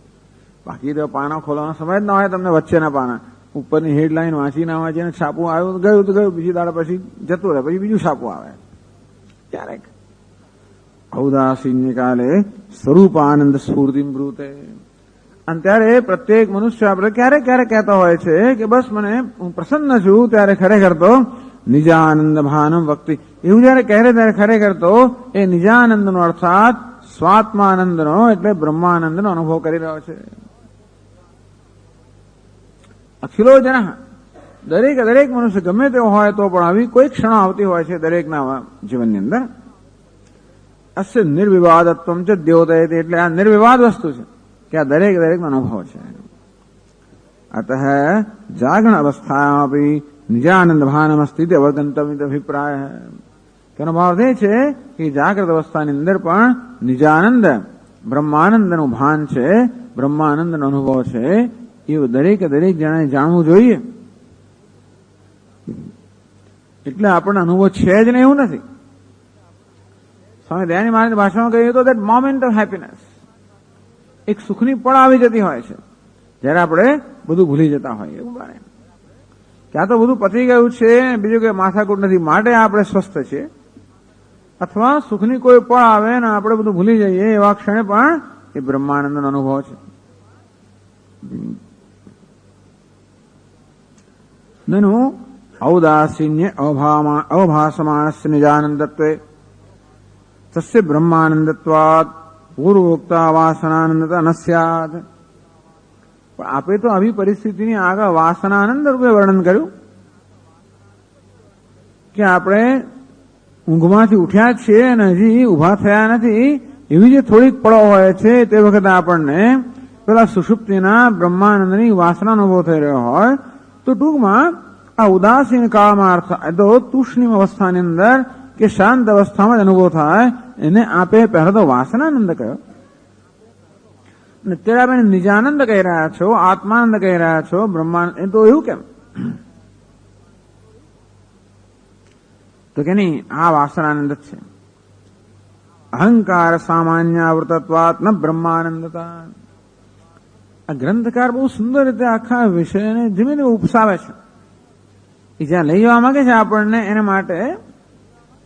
બાકી તો પાના ખોલવાનો સમય જ ના હોય તમને, વચ્ચેના પાના ઉપરની હેડલાઇન વાંચી ના વાંચીને છાપું આવ્યું ગયું તો ગયું, બીજી દાડા પછી જતું રહે, પછી બીજું છાપું આવે. ક્યારેક ઔદાસીન્ય કાલે સ્વરૂપાનંદ સ્ફૂર્તિ બ્રુતે. અને ત્યારે પ્રત્યેક મનુષ્ય આપણે ક્યારેક ક્યારેક કહેતા હોય છે કે બસ મને હું પ્રસન્ન છું, ત્યારે ખરેખર તો નિજાનંદ ભાનમ વક્તિ, એવું જયારે કહે ત્યારે ખરેખર તો એ નિજાનંદનો અર્થાત સ્વાત્માનંદનો એટલે બ્રહ્માનંદનો અનુભવ કરી રહ્યો છે. અખિલો જન, દરેક મનુષ્ય ગમે તેવો હોય તો પણ આવી કોઈ ક્ષણો આવતી હોય છે દરેકના જીવનની અંદર. અસ્ય નિર્વિવાદત્વમ ચ દ્યોતયતે, એટલે આ નિર્વિવાદ વસ્તુ છે કે આ દરેકનો અનુભવ છે. અતઃ જાગરણ અવસ્થામાં નિજાનંદ ભાનમસ્તિ અવગંતવ્ય અભિપ્રાય. તેનો ભાવ એ છે કે જાગ્રત અવસ્થાની અંદર પણ નિજાનંદ બ્રહ્માનંદનું ભાન છે, બ્રહ્માનંદનો અનુભવ છે, એવું દરેક જણાએ જાણવું જોઈએ. એટલે આપણને અનુભવ છે જ નહીં એવું નથી. સ્વામી દયાનંદ મહારાજની ભાષામાં કહીએ તો દેટ મોમેન્ટ ઓફ હેપીનેસ, એક સુખની પળ આવી જતી હોય છે જયારે આપણે બધું ભૂલી જતા હોઈએ. એવું બને ક્યાં તો બધું પતી ગયું છે, બીજું કોઈ માથાકૂટ નથી, માટે આપણે સ્વસ્થ છીએ, અથવા સુખની કોઈ પળ આવે ને આપણે બધું ભૂલી જઈએ એવા ક્ષણે પણ એ બ્રહ્માનંદનો અનુભવ છે. નનુ ઔદાસીન્ય અવભાસમાનસ્ય નિજાનંદત્વે તસ્ય બ્રહ્માનંદત્વાદ પૂર્વોક્તા વાસનાનંદતા ન સ્યાદ. પણ આપે તો આવી પરિસ્થિતિની આગળ વાસનાનંદ રૂપે વર્ણન કર્યું કે આપણે ઊંઘમાંથી ઉઠ્યા છીએ અને હજી ઉભા થયા નથી, એવી જે થોડીક પળો હોય છે તે વખતે આપણને પેલા સુષુપ્તિના બ્રહ્માનંદની વાસના અનુભવ થઈ રહ્યો હોય તો ટૂંકમાં આ ઉદાસીન કાળમાં અર્થ તો તુષ્ણીમ અવસ્થાની અંદર કે શાંત અવસ્થામાં જ અનુભવ થાય, એને આપે પહેલા તો વાસનાનંદ કહ્યો. અત્યારે આપણે નિજાનંદ કહી રહ્યા છો, આત્માનંદ કહી રહ્યા છો, બ્રહ્માનંદ, એ તો એવું કેમ? તો કે નહીં, આ વાસનાનંદ જ છે. અહંકાર સામાન્યાવૃતત્વાત ન બ્રહ્માનંદતા. આ ગ્રંથકાર બહુ સુંદર રીતે આખા વિષયને ધીમે ધીમે ઉપસાવે છે. એ જ્યાં લઈ જવા માંગે છે આપણને એના માટે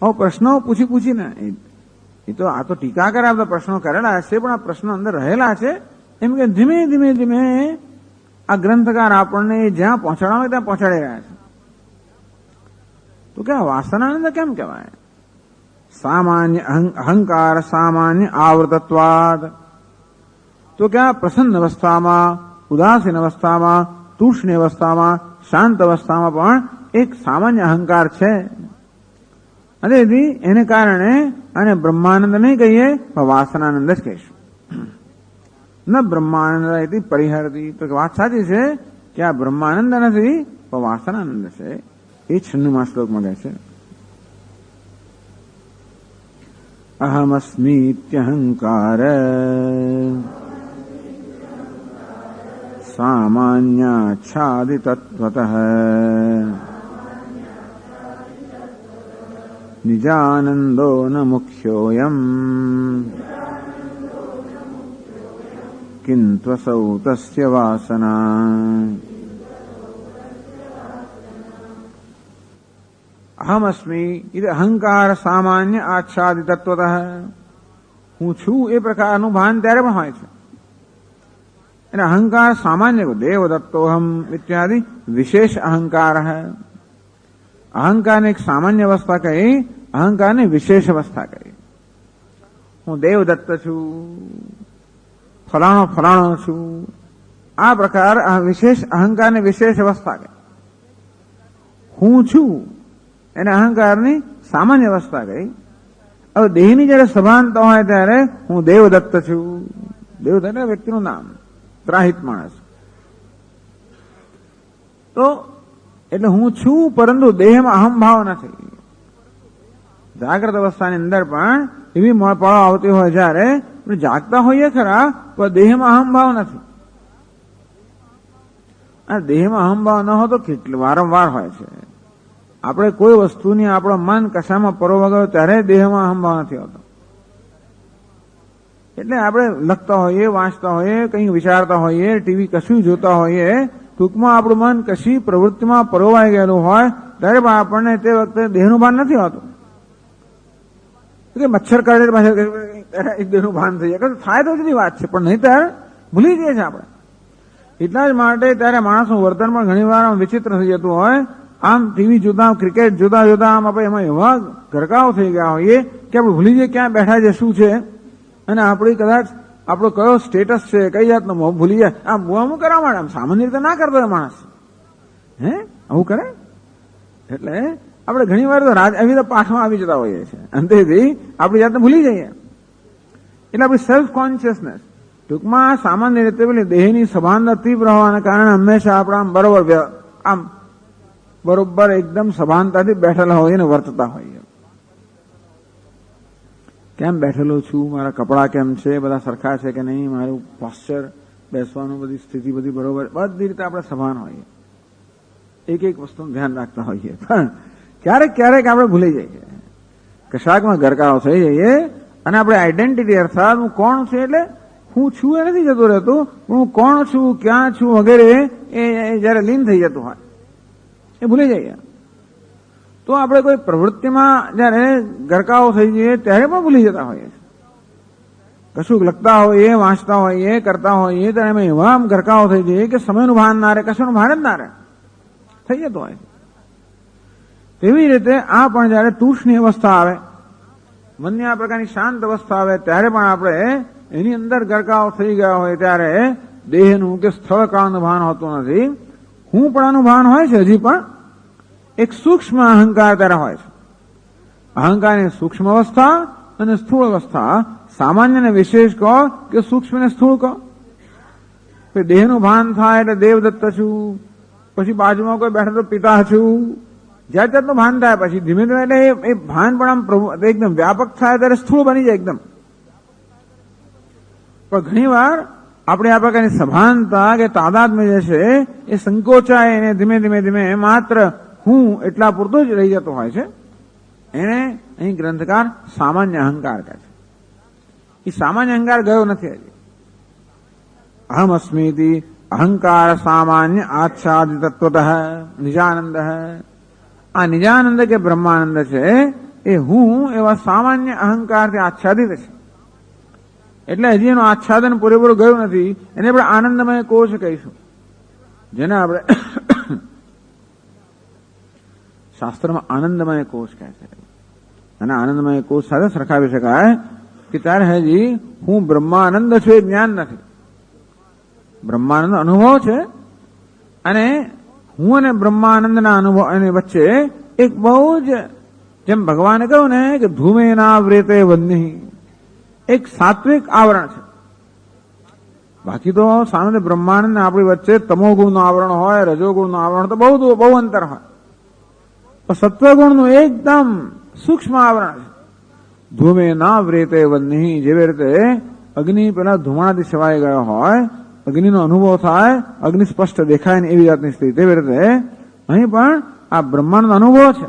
પ્રશ્નો પૂછીને, એ તો આ તો ટીકાકાર આ બધા પ્રશ્નો કરેલા છે, પણ આ પ્રશ્નો અંદર રહેલા છે, એમ કે ધીમે ધીમે આ ગ્રંથકાર આપણને જ્યાં પહોંચાડવા હોય ત્યાં પહોંચાડી રહ્યા છે. તો કે વાસનાનંદ કેમ કહેવાય? સામાન્ય અહંકાર સામાન્ય આવૃતત્વાદ. તો કે આ પ્રસન્ન અવસ્થામાં, ઉદાસીન અવસ્થામાં, તુષ્ણ અવસ્થામાં, શાંત અવસ્થામાં પણ એક સામાન્ય અહંકાર છે. અને એને કારણે અને બ્રહ્માનંદ નહીં કહીએ પણ વાસનાનંદ જ કહીશું. ન બ્રહ્માનંદ પરિહરતી. તો વાત સાચી છે કે આ બ્રહ્માનંદ નથી પણ વાસનાનંદ છે. એ 96મા શ્લોકમાં કહે છે અહમસ્મીત્યહંકાર સામાન્યાચ્છાદિતત્વતઃ નિજાનંદો ન મુખ્યોયમ કિંત્વસૌ તસ્ય વાસના. અહમ અસ્મી એટલે અહંકાર સામાન્ય આચ્છાદિત તત્વતઃ, હું છું એ પ્રકારનું ભાન ત્યારે પણ હોય છે. એટલે અહંકાર સામાન્ય દેવદત્તોહમ ઇત્યાદિ વિશેષ અહંકાર હૈ. અહંકારને એક સામાન્ય અવસ્થા કહી, અહંકારને વિશેષ અવસ્થા કહી. હું દેવદત્ત છું, ફલાણો ફલાણો છું, આ પ્રકાર વિશેષ અહંકારને વિશેષ અવસ્થા કહી. હું છું એને અહંકારની સામાન્ય અવસ્થા કહી. હવે દેહની જયારે સભાનતા હોય ત્યારે હું દેવદત્ત છું. દેવદત્ત એટલે વ્યક્તિનું નામ, ત્રાહિત માણસ. તો એટલે હું છું પરંતુ દેહમાં અહમ ભાવ નથી. જાગ્રત અવસ્થાની અંદર પણ એવી પળો આવતી હોય જ્યારે જાગતા હોઈએ ખરા પણ દેહમાં અહમ ભાવ નથી. આ દેહમાં અહમ ભાવ ન હોય તો કેટલું વારંવાર હોય છે. આપણે કોઈ વસ્તુની આપણો મન કશામાં પરોવા ગયો ત્યારે દેહમાં અહમ ભાવ નથી હોતો. એટલે આપણે લખતા હોઈએ, વાંચતા હોઈએ, કંઈ વિચારતા હોઈએ, ટીવી કશું જોતા હોઈએ, ટૂંકમાં આપણું મન કશી પ્રવૃત્તિમાં પરોવાઈ ગયેલું હોય ત્યારે પણ આપણને તે વખતે દેહનું ભાન નથી હોતું. મચ્છર કાઢે પાછળ એક દેહનું ભાન થઈ જાય, થાય તો જુદી વાત છે, પણ નહીં ત્યારે ભૂલી જઈએ છીએ આપણે. એટલા જ માટે ત્યારે માણસનું વર્તન પણ ઘણી વાર વિચિત્ર થઈ જતું હોય. આમ ટીવી જોતા, ક્રિકેટ જોતા જોતા આમ આપણે એમાં એવા ગરકાવ થઈ ગયા હોઈએ કે આપણે ભૂલી જઈએ ક્યાં બેઠા છે, શું છે, અને આપણી કદાચ આપણો કયો સ્ટેટસ છે, કઈ જાતનો ભૂલી જાય. આમ મુઆમું કરવા માંડે. આમ સામાન્ય રીતે ના કરતો હોય માણસ, હે આવું કરે. એટલે આપણે ઘણી વાર તો આવી તો પાઠમાં આવી જતા હોઈએ છીએ, અંતેથી આપણી જાતને ભૂલી જઈએ. એટલે આપણી સેલ્ફ કોન્શિયસનેસ ટૂંકમાં સામાન્ય રીતે પેલી દેહની સભાનતા તીવ્ર હોવાના કારણે હંમેશા આપણે આમ બરોબર એકદમ સભાનતાથી બેઠેલા હોઈએ ને વર્તતા હોઈએ. કેમ બેઠેલો છું, મારા કપડાં કેમ છે, બધા સરખા છે કે નહીં, મારું પોસ્ચર, બેસવાનું બધી સ્થિતિ બધી બરોબર, બધી રીતે આપણે સભાન હોઈએ. એક એક વસ્તુનું ધ્યાન રાખતા હોઈએ. પણ ક્યારેક ક્યારેક આપણે ભૂલી જઈએ, કશાકમાં ગરકાવ થઈ જઈએ અને આપણે આઈડેન્ટિટી અર્થાત હું કોણ છું, એટલે હું છું એ નથી જતું રહેતું, હું કોણ છું, ક્યાં છું વગેરે એ જયારે લીન થઈ જતું હોય એ ભૂલી જઈએ. તો આપણે કોઈ પ્રવૃત્તિમાં જયારે ગરકાવ થઈ જઈએ ત્યારે પણ ભૂલી જતા હોઈએ. કશું લખતા હોઈએ, વાંચતા હોઈએ, કરતા હોઈએ ત્યારે એમાં એવા ગરકાવ થઈ જઈએ કે સમયનું ભાન ના રહે, કશુંનું ભાન જ ના રહે, થઈ જતું હોય. તેવી રીતે આ પણ જયારે તુષની અવસ્થા આવે, મનની આ પ્રકારની શાંત અવસ્થા આવે ત્યારે પણ આપણે એની અંદર ગરકાવ થઈ ગયા હોય ત્યારે દેહનું કે સ્થળ કાળનું ભાન હોતું નથી. હું પણાનું ભાન હોય છે હજી પણ. એક સૂક્ષ્મ અહંકાર ત્યારે હોય છે. અહંકારની સૂક્ષ્મ અવસ્થા અને સ્થૂળ અવસ્થા, સામાન્ય ને વિશેષ કહો કે સૂક્ષ્મ ને સ્થૂળ કહો. દેહનું ભાન થાય એટલે દેવદત્ત છું, પછી બાજુમાં કોઈ બેઠા તો પિતા છું, જાત જાતનું ભાન થાય. પછી ધીમે ધીમે એટલે એ ભાન પણ આમ એકદમ વ્યાપક થાય ત્યારે સ્થૂળ બની જાય એકદમ. પણ ઘણી વાર આપણે આ પ્રકારની સભાનતા કે તાદાત્મ્ય જે છે એ સંકોચાય એને ધીમે ધીમે ધીમે માત્ર હું એટલા પૂરતો જ રહી જતો હોય છે. એને અહીં ગ્રંથકાર સામાન્ય અહંકાર કહે છે. એ સામાન્ય અહંકાર ગયો નથી હજી. અહમ અસ્મીતિ અહંકાર સામાન્ય આચ્છાદિત તત્વતઃ નિજાનંદ. આ નિજાનંદ કે બ્રહ્માનંદ છે એ હું એવા સામાન્ય અહંકારથી આચ્છાદિત છે. એટલે હજી એનું આચ્છાદન પૂરેપૂરું ગયું નથી. એને આપણે આનંદમય કોશ કહીશું, જેને આપણે શાસ્ત્રમાં આનંદમય કોશ કહે છે. અને આનંદમય કોશ સાથે સરખાવી શકાય કે ત્યારે હજી હું બ્રહ્માનંદ છું એ જ્ઞાન નથી. બ્રહ્માનંદ અનુભવ છે અને હું અને બ્રહ્માનંદના અનુભવ એની વચ્ચે એક બહુ જ, જેમ ભગવાને કહ્યું ને કે ધૂમેના વ્રેતે વન્ની, એક સાત્વિક આવરણ છે. બાકી તો સામે બ્રહ્માંડ ને આપણી વચ્ચે તમોગુણનું આવરણ હોય, રજોગુણનું આવરણ તો બહુ અંતર હોય. સત્વગુણનું એકદમ સૂક્ષ્મ આવરણ છે. ધૂમે ના વ્રેતે વન્ની, જેવી રીતે અગ્નિ પેલા ધુમાડાથી છવાઈ ગયો હોય, અગ્નિનો અનુભવ થાય, અગ્નિ સ્પષ્ટ દેખાય ને એવી જાતની સ્થિતિ, તેવી રીતે અહીં પણ આ બ્રહ્માંડનો અનુભવ છે.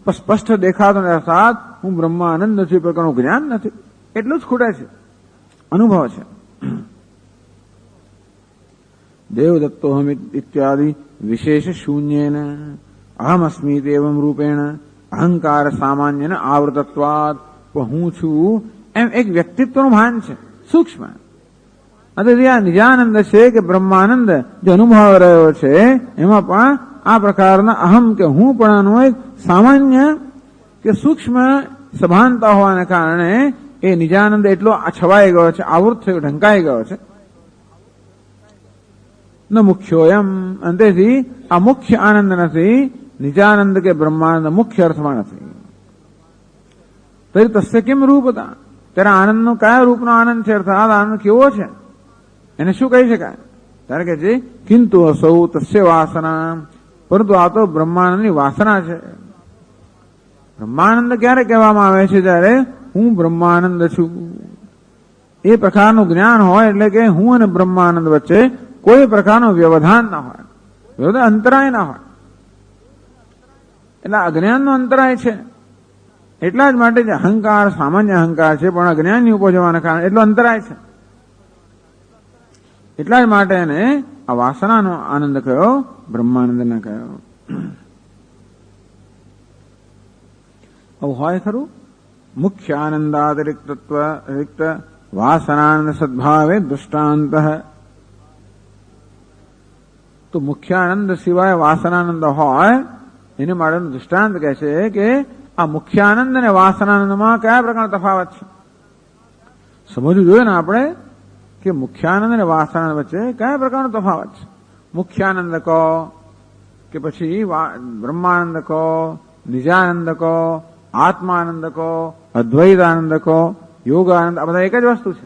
પણ સ્પષ્ટ દેખાતો અર્થાત હું બ્રહ્માનંદ છું એ પ્રકારનું જ્ઞાન નથી. એટલું જ ખૂટે છે, અનુભવ છે. દેવદત્તોહમ ઇત્યાદિ વિશેષ શૂન્યેન અહમ અસ્મિત એવમ રૂપેણ અહંકાર સામાન્ય આવૃતત્વાદ, હું છું એમ એક વ્યક્તિત્વનું ભાન છે સૂક્ષ્મ. તેથી આ નિજાનંદ છે કે બ્રહ્માનંદ જે અનુભવ રહ્યો છે એમાં પણ આ પ્રકારના અહમ કે હું પણ એક સામાન્ય કે સૂક્ષ્મ સભાનતા હોવાને કારણે એ નિજાનંદ એટલો છવાઈ ગયો છે, આવૃત થયો, ઢંકાઈ ગયો છે. ન મુખ્યો એમ, તેથી આ મુખ્ય આનંદ નથી, નિજાનંદ કે બ્રહ્માનંદ મુખ્ય અર્થમાં નથી. તરી તસ્ય કેમ રૂપતા, ત્યારે આનંદનો કયા રૂપનો આનંદ છે, અર્થાત આનંદ કેવો છે એને શું કહી શકાય? ત્યારે કે છે કિંતુ અસૌ તસ્ય વાસના, પરંતુ આ તો બ્રહ્માનંદની વાસના છે. બ્રહ્માનંદ ક્યારે કહેવામાં આવે છે? જ્યારે હું બ્રહ્માનંદ છું એ પ્રકારનું જ્ઞાન હોય, એટલે કે હું અને બ્રહ્માનંદ વચ્ચે કોઈ પ્રકારનો વ્યવધાન ના હોય, વ્યવધાન અંતરાય ના હોય. એટલે અજ્ઞાનનો અંતરાય છે. એટલા જ માટે જે અહંકાર સામાન્ય અહંકાર છે, પણ અજ્ઞાનની ઉપજવાના કારણે એટલો અંતરાય છે. એટલા જ માટે એને આ વાસનાનો આનંદ કયો, બ્રહ્માનંદ ના કયો. આવું હોય ખરું? મુખ્ય આનંદાતિરિક્તત્વ રિક્ત વાસનાનંદ સદભાવે દૃષ્ટાંત. તો મુખ્ય આનંદ સિવાય વાસનાનંદ હોય એને માટેનું દૃષ્ટાંત કહે છે કે આ મુખ્ય આનંદ અને વાસનાનંદમાં કયા પ્રકારનો તફાવત છે સમજવું જોઈએ ને આપણે, કે મુખ્યાનંદ અને વાસનાનંદ વચ્ચે કયા પ્રકારનો તફાવત છે. મુખ્યાનંદ કહો કે પછી બ્રહ્માનંદ કહો, નિજાનંદ કહો, આત્માનંદ કહો, અદ્વૈતાનંદ કહો, યોગાનંદ, આ બધા એક જ વસ્તુ છે.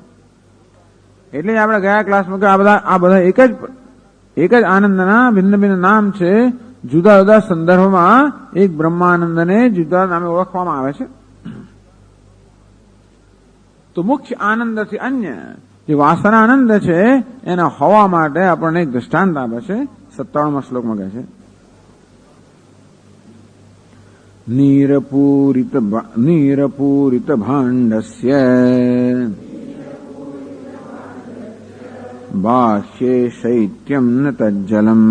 એટલે આપણે ગયા ક્લાસમાં આ બધા એક જ આનંદના ભિન્ન ભિન્ન નામ છે. જુદા જુદા સંદર્ભમાં એક બ્રહ્માનંદને જુદા નામે ઓળખવામાં આવે છે. તો મુખ્ય આનંદથી અન્ય જે વાસના આનંદ છે એના હોવા માટે આપણને એક દ્રષ્ટાંત આપે છે. 57માં શ્લોકમાં કહે છે નીરપૂરિત ભાંડસ્ય બાહ્યે શૈત્યમ ન તજ્જલમ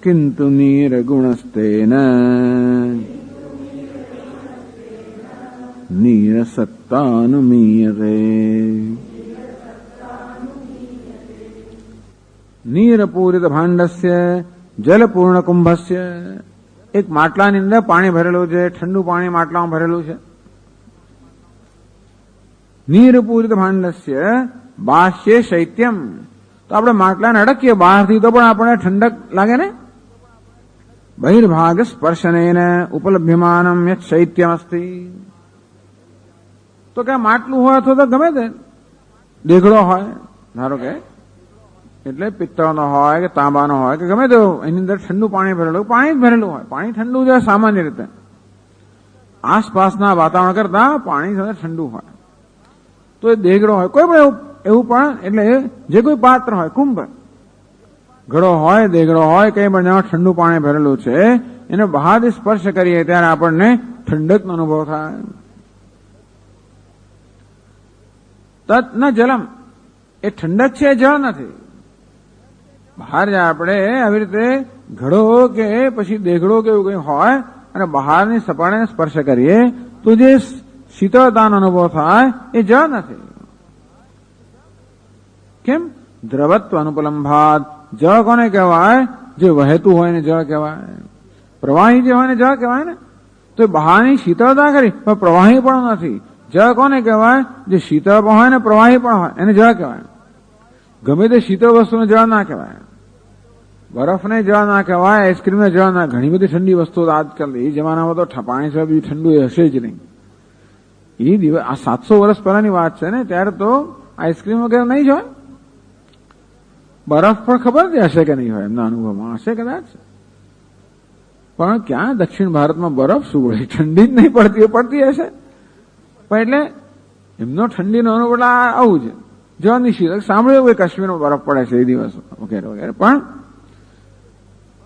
કિંતુ નીરગુણસ્તેન નીરસત્તાનુમીયતે. નીરપૂરિત ભાંડસ્ય જલપૂર્ણ કુંભસ્ય, એક માટલાની અંદર પાણી ભરેલું છે, ઠંડુ પાણી માટલામાં ભરેલું છે. નીરપૂરિત ભાંડસ્ય બાહ્ય શૈત્યમ, તો આપણે માટલાને અડકીએ બહારથી તો પણ આપણને ઠંડક લાગે ને. બહિર્ભાગ સ્પર્શનેન ઉપલભ્યમાનમ યત શૈત્યમ અસ્તિ, તો કે માટલું હોય અથવા તો ગમે તે દેઘડો હોય, ધારો કે એટલે પિત્તળનો હોય કે તાંબાનો હોય કે ગમે તે, એની અંદર ઠંડુ પાણી ભરેલું, પાણી જ ભરેલું હોય. પાણી ઠંડુ જ હોય સામાન્ય રીતે, આસપાસના વાતાવરણ કરતા પાણી ઠંડુ હોય. તો એ દેઘડો હોય, કોઈ પણ એવું પણ, એટલે જે કોઈ પાત્ર હોય, કુંભ, ઘડો હોય, દેઘડો હોય, કઈ પણ જેમાં ઠંડુ પાણી ભરેલું છે, એને બહારથી સ્પર્શ કરીએ ત્યારે આપણને ઠંડકનો અનુભવ થાય. તત ન જલમ, એ ઠંડક છે, જળ નથી. બહાર જાય આપણે આવી રીતે ઘડો કે પછી દેઘડો કે એવું કઈ હોય અને બહારની સપાટીને સ્પર્શ કરીએ તો જે શીતળતાનો અનુભવ થાય એ જળ નથી. કેમ? દ્રવત્વ અનુપલંભાત. જળ કોને કહેવાય? જે વહેતું હોય ને જળ કહેવાય. પ્રવાહી જે હોય ને જળ કહેવાય ને. તો બહારની શીતળતા કરી પણ પ્રવાહી પણ નથી. જળ કોને કહેવાય? જે શીતળ પણ હોય ને પ્રવાહી પણ હોય એને જળ કહેવાય. ગમે તે શીતળ વસ્તુને જળ ના કહેવાય, બરફને જળ ના કહેવાય, આઈસ્ક્રીમને જળ ના. ઘણી બધી ઠંડી વસ્તુઓ આજકાલ એ જમાનામાં તો પાણી સિવાય બીજું ઠંડુ એ હશે જ નહીં. એ દિવસ આ 700 વર્ષ પહેલાની વાત છે ને, ત્યારે તો આઈસ્ક્રીમ વગેરે નહીં જ હોય. બરફ પણ ખબર જ હશે કે નહીં હોય, એમના અનુભવમાં હશે કદાચ. પણ ક્યાં દક્ષિણ ભારતમાં બરફ શું હોય, ઠંડી જ નહીં પડતી, પડતી હશે. પણ એટલે એમનો ઠંડીનો અનુભવ આવું છે. જળની શીતળ સાંભળ્યું કે કાશ્મીરમાં બરફ પડે છે એ દિવસ વગેરે વગેરે. પણ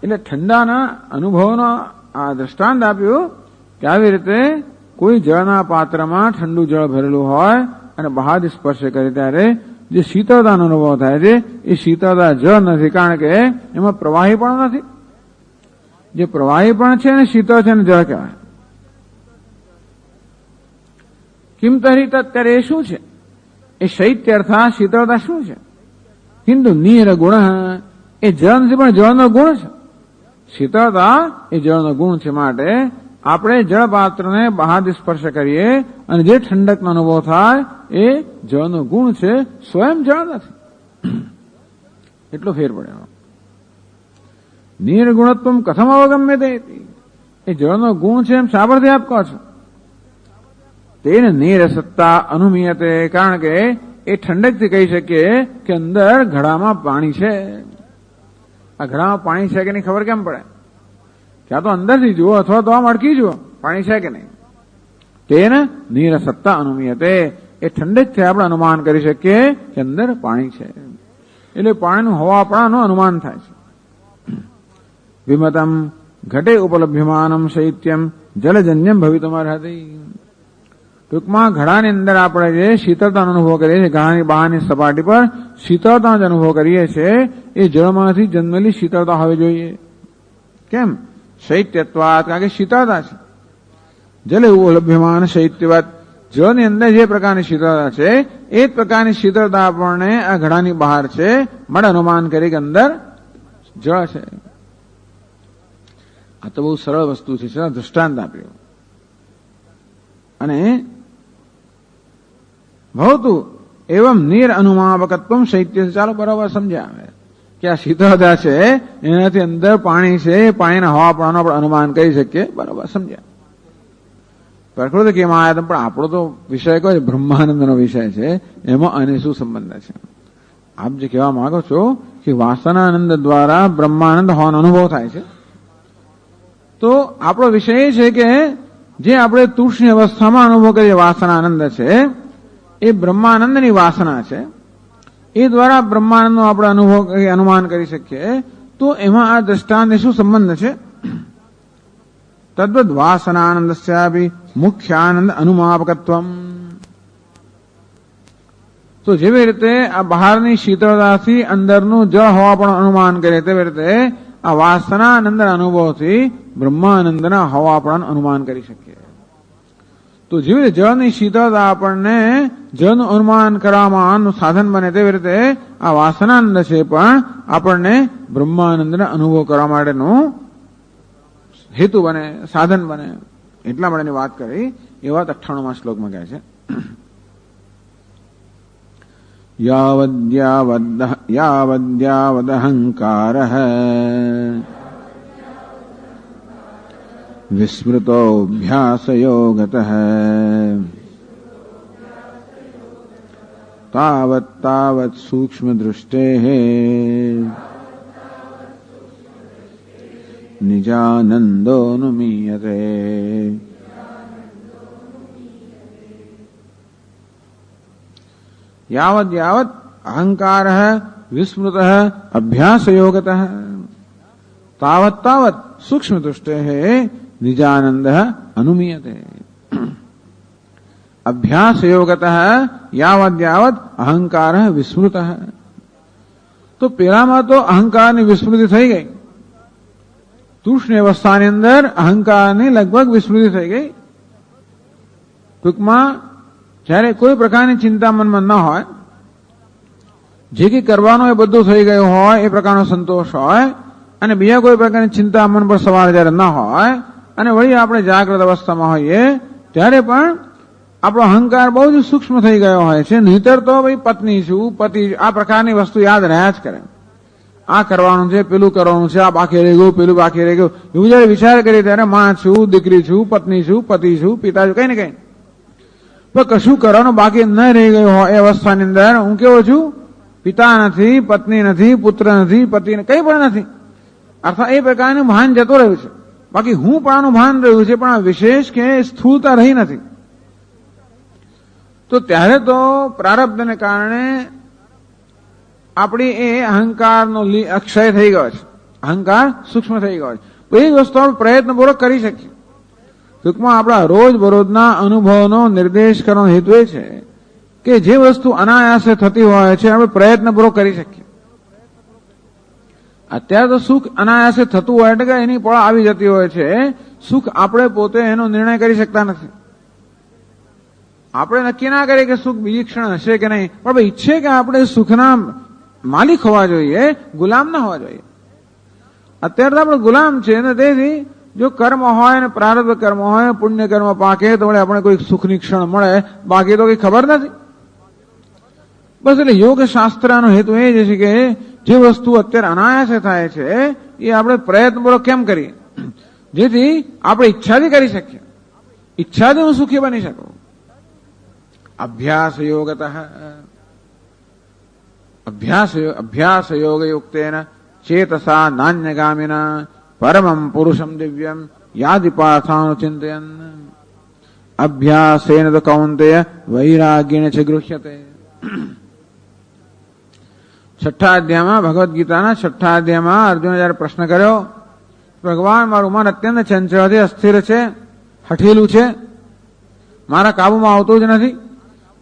એટલે ઠંડાના અનુભવનો આ દ્રષ્ટાંત આપ્યું કે આવી રીતે કોઈ જળના પાત્રમાં ઠંડુ જળ ભરેલું હોય અને બહારથી સ્પર્શ કરે ત્યારે જે શીતળતાનો અનુભવ થાય છે એ શીતળતા જળ નથી, કારણ કે એમાં પ્રવાહી પણ નથી. જે પ્રવાહી પણ છે અને શીતળ છે અને જળ કહેવાય. કિમતરી અત્યારે એ શું છે? એ શૈત્ય અર્થાત શીતળતા શું છે? કિંતુ નીર ગુણ એ જળ નથી પણ જળનો ગુણ છે. શીતળતા એ જળનો ગુણ છે. માટે આપણે જળપાત્રને બહારથી સ્પર્શ કરીએ અને જે ઠંડકનો અનુભવ થાય એ જળનો ગુણ છે, સ્વયં જળ નથી. એટલો ફેર પડે. નીર ગુણત્વ કથમ અવગમ્ય તે, એ જળનો ગુણ છે એમ સાબરથી આપ કહો છો. તેને નીર સત્તા અનુમીયતે, કારણ કે એ ઠંડકથી કહી શકીએ કે અંદર ઘડામાં પાણી છે. આ ઘડામાં પાણી છે કે નહીં ખબર કેમ પડે? ક્યાં તો અંદરથી જુઓ અથવા તો આમ અડકી જુઓ પાણી છે કે નહીં. તેને નીર સત્તા અનુમીયતે, એ ઠંડકથી આપણે અનુમાન કરી શકીએ કે અંદર પાણી છે. એટલે પાણીનું હવાપણાનું અનુમાન થાય છે. વિમતમ ઘટે ઉપલભ્યમાનમ શૈત્યમ જલજન્યમ ભવિતુમર્હતિ. ટૂંકમાં ઘડાની અંદર આપણે જે શીતળતાનો અનુભવ કરીએ છીએ, ઘડાની બહારની સપાટી પર શીતળતાનો જ અનુભવ કરીએ છીએ, એ જળમાંથી જન્મેલી શીતળતા હોવી જોઈએ. કેમ? શૈત્યત્વાત, કારણ કે શીતળતા છે. જલે ઉપલભ્યમાન શૈત્યવાત, જળની અંદર જે પ્રકારની શીતળતા છે એ જ પ્રકારની શીતળતા આપણને આ ઘડાની બહાર છે, માટે અનુમાન કરી કે અંદર જળ છે. આ તો બહુ સરળ વસ્તુ છે, સરળ દૃષ્ટાંત આપ્યું. અને ભવતું એવમ નીર અનુમાપકત્વમ શૈત્ય, ચાલો બરાબર સમજ્યા આવે કે આ શીતળતા છે એનાથી અંદર પાણી છે, પાણીના હવાપણાનું આપણે અનુમાન કરી શકીએ. બરાબર સમજ્યા. પ્રકૃતિ કેમાં આવ્યા પણ આપણો તો વિષય કયો છે? બ્રહ્માનંદનો વિષય છે. એમાં આને શું સંબંધ છે? આપ જે કહેવા માંગો છો કે વાસનાનંદ દ્વારા બ્રહ્માનંદ હોવાનો અનુભવ થાય છે, તો આપણો વિષય એ છે કે જે આપણે તુષ્ણની અવસ્થામાં અનુભવ કરીએ વાસનાનંદ છે, એ બ્રહ્માનંદની વાસના છે. એ દ્વારા બ્રહ્માનંદનો આપણે અનુમાન કરી શકીએ. તો એમાં આ દ્રષ્ટાંતને શું સંબંધ છે? તદ્વદ વાસનાનંદસ્યાપી મુખ્યાનંદ અનુમાપકત્વમ. તો જેવી રીતે આ બહારની શીતળતાથી અંદરનું જળ હોવા પણ અનુમાન કરીએ, તેવી રીતે આ વાસનાનંદ અનુભવથી બ્રહ્માનંદના હવા પણ અનુમાન કરી શકીએ. તો જેવી રીતે જળની શીતળતા આપણને જળનું અનુમાન કરવામાં સાધન બને, તેવી રીતે આ વાસનાનંદ છે પણ આપણને બ્રહ્માનંદના અનુભવ કરવા માટેનું હેતુ બને, સાધન બને. એટલા માટેની વાત કરી. એ વાત 98માં શ્લોકમાં કહે છે. યાવદ્યાવદહંકારઃ વિસ્મૃતોભ્યાસયોગતઃ તાવત્તાવત સૂક્ષ્મદૃષ્ટેઃ નિજાનંદોનુમીયતે. यावत् यावत् अहंकारः विस्मृतः अभ्यासयोगतः तावत् तावत् सूक्ष्मदृष्टेः निजानन्दः अनुमीयते. अभ्यासयोगतः यावत् यावत् अहंकारः विस्मृतः. तो પેલામાં તો અહંકારની વિસ્મૃતિ થઈ ગઈ. તૂષ્ણ અવસ્થાની અંદર અહંકારની લગભગ વિસ્મૃતિ થઈ ગઈ. ટૂંકમાં જ્યારે કોઈ પ્રકારની ચિંતા મનમાં ન હોય, જે કંઈ કરવાનું એ બધું થઈ ગયું હોય, એ પ્રકારનો સંતોષ હોય, અને બીજા કોઈ પ્રકારની ચિંતા મન પર સવાર જ્યારે ન હોય, અને વળી આપણે જાગ્રત અવસ્થામાં હોઈએ, ત્યારે પણ આપણો અહંકાર બહુ જ સૂક્ષ્મ થઈ ગયો હોય છે. નહીતર તો ભાઈ પત્ની છું, પતિ, આ પ્રકારની વસ્તુ યાદ રહ્યા જ કરે. આ કરવાનું છે, પેલું કરવાનું છે, આ બાકી રહી ગયું, પેલું બાકી રહી ગયું, એવું જયારે વિચાર કરીએ ત્યારે માં છું, દીકરી છું, પત્ની છું, પતિ છું, પિતા છું, કઈ ને કઈ પણ કશું કરવાનું બાકી ન રહી ગયું હોય એ અવસ્થાની અંદર હું કેવો છું? પિતા નથી, પત્ની નથી, પુત્ર નથી, પતિ કઈ પણ નથી. અર્થાત એ પ્રકારનું ભાન જતો રહ્યું છે. બાકી હું પણ ભાન રહ્યું છે, પણ આ વિશેષ કે સ્થૂળતા રહી નથી. તો ત્યારે તો પ્રારબ્ધને કારણે આપણી એ અહંકારનો અક્ષય થઈ ગયો છે. અહંકાર સૂક્ષ્મ થઈ ગયો છે. એ જ વસ્તુ આપણે પ્રયત્નપૂર્વક કરી શકીએ. ટૂંકમાં આપણા રોજબરોજના અનુભવનો નિર્દેશ કરવાનો હેતુ એ છે કે જે વસ્તુ અનાયાસે થતી હોય છે આપણે પ્રયત્નપૂર્વક કરી શકીએ. અત્યારે તો સુખ અનાયાસે થતું હોય એટલે કે એની પળ આવી જતી હોય છે. સુખ આપણે પોતે એનો નિર્ણય કરી શકતા નથી. આપણે નક્કી ના કરીએ કે સુખ બીજી ક્ષણ હશે કે નહીં, પણ ભાઈ ઈચ્છે કે આપણે સુખના માલિક હોવા જોઈએ, ગુલામ ના હોવા જોઈએ. અત્યારે તો આપણે ગુલામ છે અને તેથી જો કર્મ હોય ને પ્રારબ્ધ કર્મ હોય, પુણ્ય કર્મ પાકે તો વળી આપણે કોઈ સુખની ક્ષણ મળે, બાકી તો કઈ ખબર નથી. બસ એટલે યોગ શાસ્ત્રનો હેતુ એ જ છે કે જે વસ્તુ અત્યારે અનાયાસે થાય છે એ આપણે પ્રયત્નપૂર્વક કેમ કરીએ જેથી આપણે ઈચ્છાથી કરી શકીએ, ઈચ્છાથી હું સુખી બની શકું. અભ્યાસ યોગત અભ્યાસ યોગ યુક્તેન ચેતસા નાન્યગામિના પરમમ પુરુષમ દિવ્યમ યાદિપાથાનુચિંતયન અભ્યાસેન તો કૌંતેય વૈરાગ્યેન ચ ગૃહ્યતે. છઠ્ઠા અધ્યાયમાં, ભગવદ્ ગીતાના છઠ્ઠા અધ્યાયમાં અર્જુને જયારે પ્રશ્ન કર્યો, ભગવાન મારું મન અત્યંત ચંચળથી અસ્થિર છે, હઠેલું છે, મારા કાબુમાં આવતું જ નથી,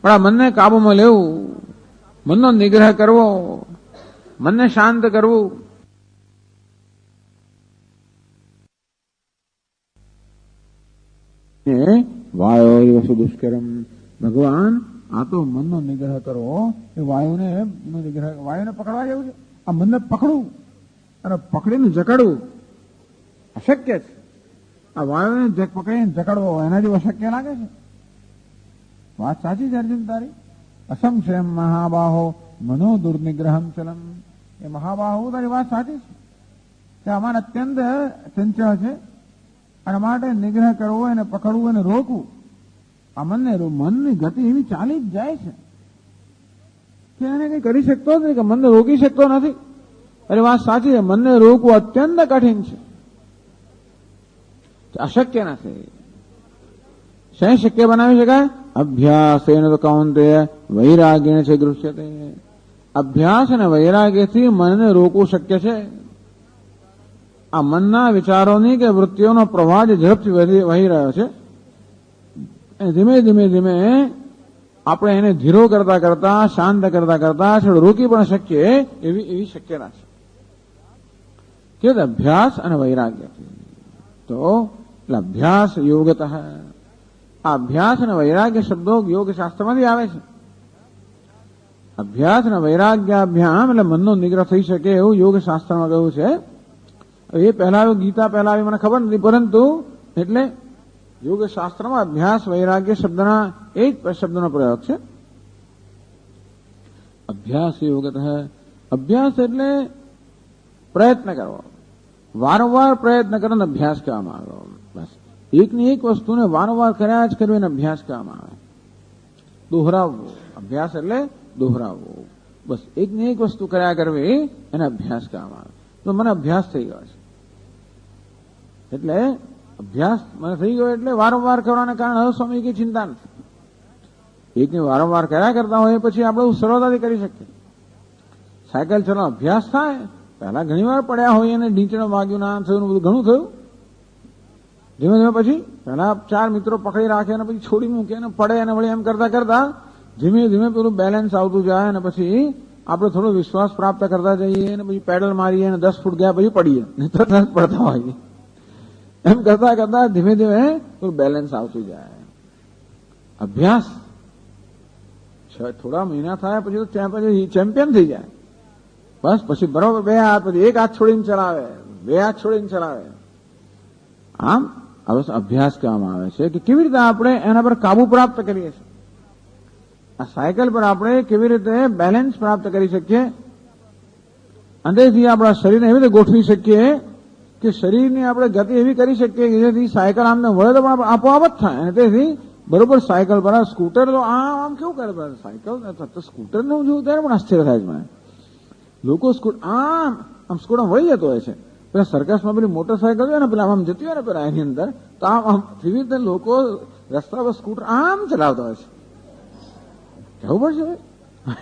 પણ આ મનને કાબુમાં લેવું, મનનો નિગ્રહ કરવો, મનને શાંત કરવું. વાયો દુષ્કરમ. ભગવાન આ તો મનનો નિગ્રહ કરવો એ વાયુને પકડવા જેવું છે. આ મનને પકડવું અને પકડીને જકડવું અશક્ય છે. આ વાયુને પકડીને જકડવો એના જેવું અશક્ય લાગે છે. વાત સાચી છે અર્જુન તારી. અસંશયમ મહાબાહો મનો દુર્નિગ્રહમ ચલમ. એ મહાબાહો તારી વાત સાચી છે કે અમારે અત્યંત ચંચળ છે અને માટે નિગ્રહ કરવો, એને પકડવું, એને રોકવું. આ મનની ગતિ એવી ચાલી જ જાય છે કે એને કઈ કરી શકતો નથી, કે મનને રોકી શકતો નથી. અરે વાત સાચી છે, મનને રોકવું અત્યંત કઠિન છે, અશક્ય નથી. શેને શક્ય બનાવી શકાય? અભ્યાસેન તો કૌંતેય વૈરાગ્યેન ચ ગૃહ્યતે. અભ્યાસ અને વૈરાગ્યથી મનને રોકવું શક્ય છે. આ મનના વિચારોની કે વૃત્તિઓનો પ્રવાહ જે ઝડપથી વહી રહ્યો છે, ધીમે ધીમે ધીમે આપણે એને ધીરો કરતા કરતા, શાંત કરતા કરતા રોકી પણ શકીએ એવી શક્યતા છે કે અભ્યાસ અને વૈરાગ્ય. તો એટલે અભ્યાસ યોગત. આ અભ્યાસ અને વૈરાગ્ય શબ્દો યોગ શાસ્ત્રમાંથી આવે છે. અભ્યાસ અને વૈરાગ્યાભ્યામ એટલે મનનો નિગ્રહ થઈ શકે એવું યોગ શાસ્ત્રમાં કહ્યું છે. એ પહેલા ગીતા પહેલા આવી મને ખબર નથી, પરંતુ એટલે યોગ શાસ્ત્રમાં અભ્યાસ વૈરાગ્ય શબ્દના એ જ શબ્દનો પ્રયોગ છે. અભ્યાસ યોગત. અભ્યાસ એટલે પ્રયત્ન કરવો, વારંવાર પ્રયત્ન કરવાનો અભ્યાસ કહેવામાં આવ્યો. બસ એકની એક વસ્તુને વારંવાર કર્યા જ કરવી એને અભ્યાસ કહેવામાં આવે. દોહરાવવું, અભ્યાસ એટલે દોહરાવવું. બસ એકની એક વસ્તુ કર્યા કરવી એને અભ્યાસ કહેવામાં આવે. તો મને અભ્યાસ થઈ ગયો છે એટલે અભ્યાસ મને થઈ ગયો એટલે વારંવાર કરવાને કારણે હવે સ્વામી કઈ ચિંતા નથી. એકને વારંવાર કર્યા કરતા હોય પછી આપણે સરળતાથી કરી શકીએ. સાયકલ ચલાવવાનો અભ્યાસ થાય, પહેલા ઘણી વાર પડ્યા હોય અને ઢીંચણ વાગ્યું, ના થયું, બધું ઘણું થયું. ધીમે ધીમે પછી પહેલા 4 મિત્રો પકડી રાખે અને પછી છોડી મૂકે અને પડે અને વળી એમ કરતા કરતા ધીમે ધીમે પેલું બેલેન્સ આવતું જાય અને પછી આપણે થોડો વિશ્વાસ પ્રાપ્ત કરતા જઈએ અને પછી પેડલ મારીએ અને 10 ફૂટ ગયા પછી પડીએ, તરત પડતા હોય. એમ કરતા કરતા ધીમે ધીમે થોડું બેલેન્સ આવતું જાય. અભ્યાસ થોડા મહિના થાય પછી તો પછી ચેમ્પિયન થઈ જાય. બસ પછી બરોબર 2 હાથ, પછી 1 હાથ છોડીને ચલાવે, 2 હાથ છોડીને ચલાવે. આમ હવે અભ્યાસ કહેવામાં આવે છે કે કેવી રીતે આપણે એના પર કાબુ પ્રાપ્ત કરીએ છીએ. આ સાયકલ પર આપણે કેવી રીતે બેલેન્સ પ્રાપ્ત કરી શકીએ, અંદરથી આપણા શરીરને એવી રીતે ગોઠવી શકીએ કે શરીરની આપણે ગતિ એવી કરી શકીએ કે જેથી સાયકલ આમને વળે તો પણ આપોઆપ જ થાય. અને તેથી બરોબર સાયકલ પર સ્કૂટર તો આમ કેવું કરે, સાયકલ સ્કૂટરને હું જોઉં ત્યારે પણ આશ્ચર્ય થાય છે મને. લોકો આમ સ્કૂટર વળી જતો હોય છે. પેલા સર્કસમાં પેલી મોટરસાયકલ હોય ને પેલા આમ જતી હોય ને પેલા એની અંદર, તો આમ એવી રીતે લોકો રસ્તા પર સ્કૂટર આમ ચલાવતા હોય છે. જવું પડશે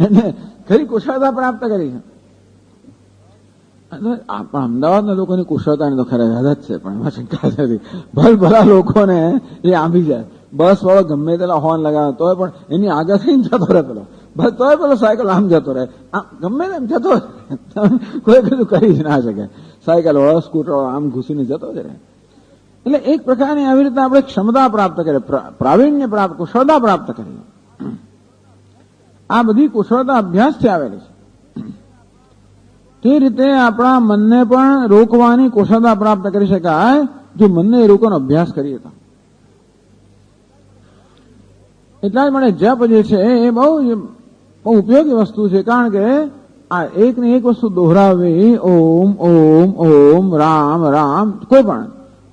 એને ખરી કુશળતા પ્રાપ્ત કરી છે. અમદાવાદના લોકોની કુશળતાની તો ખરેખર હદ જ છે, પણ એમાં શંકા નથી. ભલા લોકોને એ આંબી જાય. બસ વાળો ગમે તેલા હોર્ન લગાવે તોય પણ એની આગળ થઈને જતો રહે પેલો, બસ તોય પેલો સાયકલ આમ જતો રહે, આમ ગમે તેમ જતો રહે. કોઈ કશું કરી જ ના શકે. સાયકલ વાળો સ્કૂટર વાળો આમ ઘૂસીને જતો જ રહે. એટલે એક પ્રકારની આવી રીતે આપણે ક્ષમતા પ્રાપ્ત કરીએ, પ્રાવીણ્ય પ્રાપ્ત, કુશળતા પ્રાપ્ત કરીએ. આ બધી કુશળતા અભ્યાસથી આવેલી છે. તે રીતે આપણા મનને પણ રોકવાની કુશળતા પ્રાપ્ત કરી શકાય જો મનને રોકવાનો અભ્યાસ કરીએ તો. એટલા જ માટે જપ જે છે એ બહુ ઉપયોગી વસ્તુ છે. કારણ કે આ એક ને એક વસ્તુ દોહરાવવી, ઓમ ઓમ ઓમ, રામ રામ, કોઈ પણ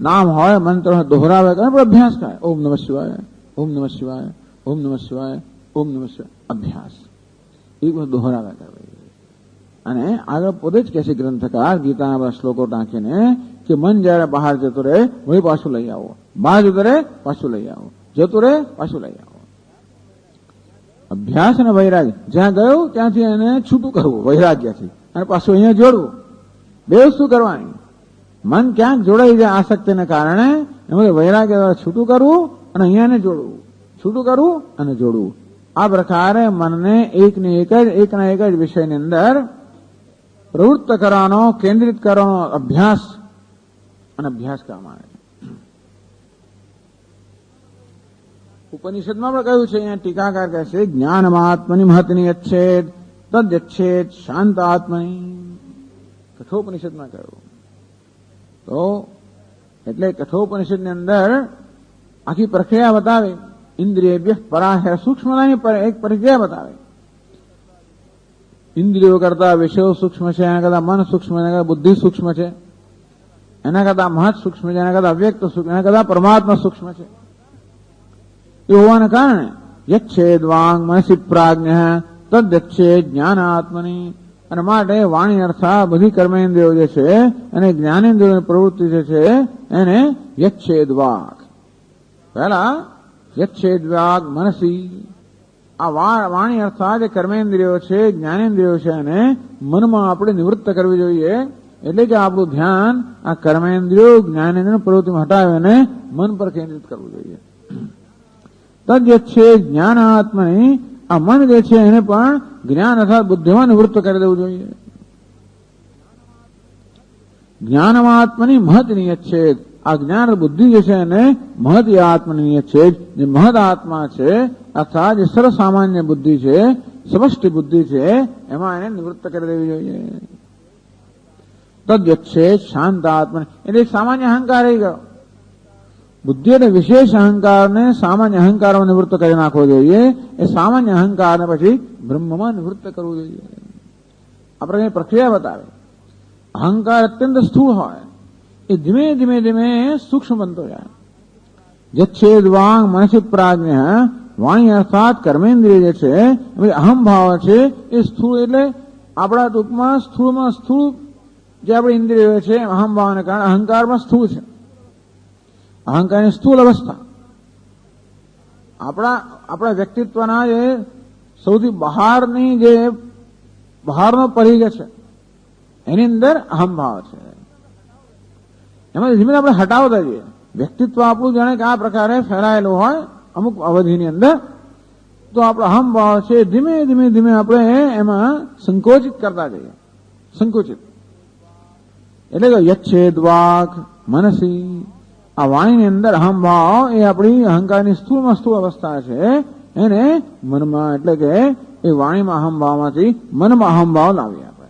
નામ હોય મંત્ર દોહરાવે કરે પણ અભ્યાસ કરે. ઓમ નમઃ શિવાય, ઓમ નમઃ શિવાય, ઓમ નમઃ શિવાય, ઓમ નમઃ શિવાય, અભ્યાસ એક વસ્તુ દોહરાવે કરે. અને આગળ પોતે જ કહે છે ગ્રંથકાર ગીતાના બધા શ્લોકો ટાંકીને કે મન જયારે બહાર જતો રહે વળી પાછું લઈ આવો, બહાર જતો રહે પાછું લઈ આવો, જતું રહે પાછું લઈ આવો. અભ્યાસ અને વૈરાગ્ય, જ્યાં ગયું ત્યાંથી એને છૂટું કરવું વૈરાગ્યથી અને પાછું અહીંયા જોડવું. બે વસ્તુ કરવાની. મન ક્યાંક જોડાઈ જાય આસક્તિને કારણે એમાં વૈરાગ્ય દ્વારા છૂટું કરવું અને અહીંયાને જોડવું, છૂટું કરવું અને જોડવું. આ પ્રકારે મનને એકના એક જ વિષયની અંદર પ્રવૃત્ત કરવાનો, કેન્દ્રિત કરવાનો અભ્યાસ અને અભ્યાસ કરવામાં આવે છે. ઉપનિષદમાં પણ કહ્યું છે, અહીંયા ટીકાકાર કહે છે જ્ઞાનમાત્મની મહત્ની અચ્છેદ તદ્યચ્છેદ શાંત આત્મની. કઠોપનિષદમાં કહ્યું તો એટલે કઠોપનિષદની અંદર આખી પ્રક્રિયા બતાવે. ઇન્દ્રિય પરાહે સૂક્ષ્મતાની એક પ્રક્રિયા બતાવે. ઇન્દ્રિયો કરતા વિષયો સૂક્ષ્મ છે, એના કરતા મન સૂક્ષ્મ, એના કરતા બુદ્ધિ સૂક્ષ્મ છે, એના કરતા મહત સૂક્ષ્મ છે, એના કરતા અવ્યક્ત સૂક્ષ્મ, એના કરતા પરમાત્મા સૂક્ષ્મ છે. એ હોવાને કારણે યચ્છેદ વાંગ મનસી પ્રાજ્ઞ તદ્યચ્છેદ જ્ઞાનાત્મની. અને માટે વાણી અર્થાત બધી કર્મેન્દ્રિયો જે છે અને જ્ઞાનેન્દ્રિયોની પ્રવૃત્તિ જે છે એને યચ્છેદ વાગ. પહેલા યચ્છેદ વાગ મનસી. આ વાણી અર્થાત જે કર્મેન્દ્રિયો છે, જ્ઞાનેન્દ્રિયો છે અને મનમાં આપણે નિવૃત્ત કરવી જોઈએ. એટલે કે આપણું ધ્યાન આ કર્મેન્દ્રિયો જ્ઞાનેન્દ્રિયો પ્રવૃત્તિમાં હટાવીને મન પર કેન્દ્રિત કરવું જોઈએ. તદ્યચ્છેદ જ્ઞાનાત્મની. આ મન જે છે એને પણ જ્ઞાન અર્થાત બુદ્ધિમાં નિવૃત્ત કરી દેવું જોઈએ. જ્ઞાનમાત્મની મહતની અચ્છેદ. આ જ્ઞાન બુદ્ધિ જે છે એને મહત આત્મની અચ્છેદ. જે મહદ આત્મા છે અર્થાત જે સર્વસામાન્ય બુદ્ધિ છે, સમષ્ટિ બુદ્ધિ છે, એમાં એને નિવૃત્ત કરી દેવી જોઈએ. તદ્યચ્છેદ શાંત આત્મની. એટલે એક સામાન્ય અહંકાર રહી ગયો. બુદ્ધિ અને વિશેષ અહંકારને સામાન્ય અહંકારમાં નિવૃત્ત કરી નાખવો જોઈએ. એ સામાન્ય અહંકારને પછી બ્રહ્મમાં નિવૃત્ત કરવું જોઈએ. આપણે પ્રક્રિયા બતાવે. અહંકાર અત્યંત સ્થૂળ હોય એ ધીમે ધીમે ધીમે સૂક્ષ્મ બનતો જાય. યચ્છેદ વાંગ મનસી પ્રાજ્ઞ. વાણી અર્થાત કર્મેન્દ્રિય જે છે અહમ ભાવ છે એ સ્થૂળ, એટલે આપણા ટૂંકમાં સ્થૂળમાં સ્થૂળ જે આપણી ઇન્દ્રિયો છે અહમ ભાવને કારણે અહંકારમાં સ્થૂળ છે. અહંકારની સ્થૂળ અવસ્થા આપણા વ્યક્તિત્વના જે સૌથી બહારનો પરિઘ છે એની અંદર અહમભાવ છે. એમાં ધીમે આપણે હટાવતા જઈએ. વ્યક્તિત્વ આપણું જાણે કે આ પ્રકારે ફેલાયેલું હોય અમુક અવધિની અંદર, તો આપણો અહમભાવ છે ધીમે ધીમે ધીમે આપણે એમાં સંકોચિત કરતા જઈએ. સંકુચિત એટલે કે યચ્છેદ વાક મનસી. આ વાણીની અંદર અહમભાવ એ આપણી અહંકારની સ્થૂળમાં સ્થૂળ અવસ્થા છે. એને મનમાં એટલે કે એ વાણીમાં અહમભાવમાંથી મનમાં અહમભાવ લાવીએ આપણે.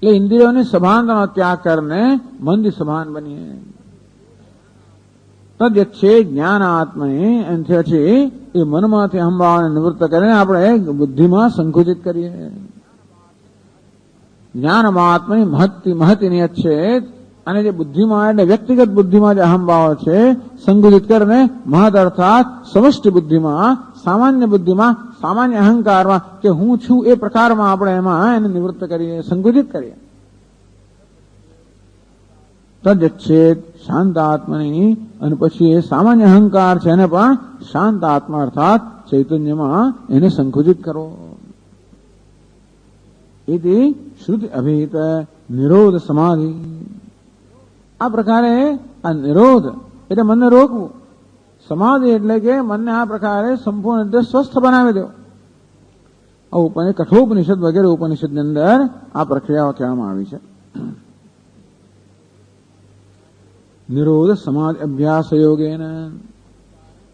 એટલે ઇન્દ્રિયોની સભાનતાનો ત્યાગ કરીને મનથી સભાન બનીએ. તદ્યચ્છેદ જ્ઞાન આત્મની. એનાથી પછી એ મનમાંથી અહમભાવને નિવૃત્ત કરીને આપણે બુદ્ધિમાં સંકુચિત કરીએ. જ્ઞાનમાત્મની મહતિની અચ્છેદ. અને જે બુદ્ધિમાં એટલે વ્યક્તિગત બુદ્ધિમાં જે અહમભાવ છે સંકુચિત કરીને મહદ અર્થાત સમષ્ટિ બુદ્ધિમાં, સામાન્ય બુદ્ધિમાં, સામાન્ય અહંકારમાં કે હું છું એ પ્રકારમાં આપણે એમાં એને નિવૃત્ત કરીએ, સંકુચિત કરીએ. તદ્યચ્છેદ શાંત આત્મની. અને પછી એ સામાન્ય અહંકાર છે એને પણ શાંત આત્મા અર્થાત ચૈતન્યમાં એને સંકુચિત કરો. એથી શ્રુતિ અભિહિત નિરોધ સમાધિ. આ પ્રકારે આ નિરોધ એટલે મનને રોકવું. સમાધિ એટલે કે મનને આ પ્રકારે સંપૂર્ણ રીતે સ્વસ્થ બનાવી દો. કઠોપનિષદ વગેરે ઉપનિષદની અંદર આ પ્રક્રિયાઓ કહેવામાં આવી છે. નિરોધ સમાધિ અભ્યાસ યોગેન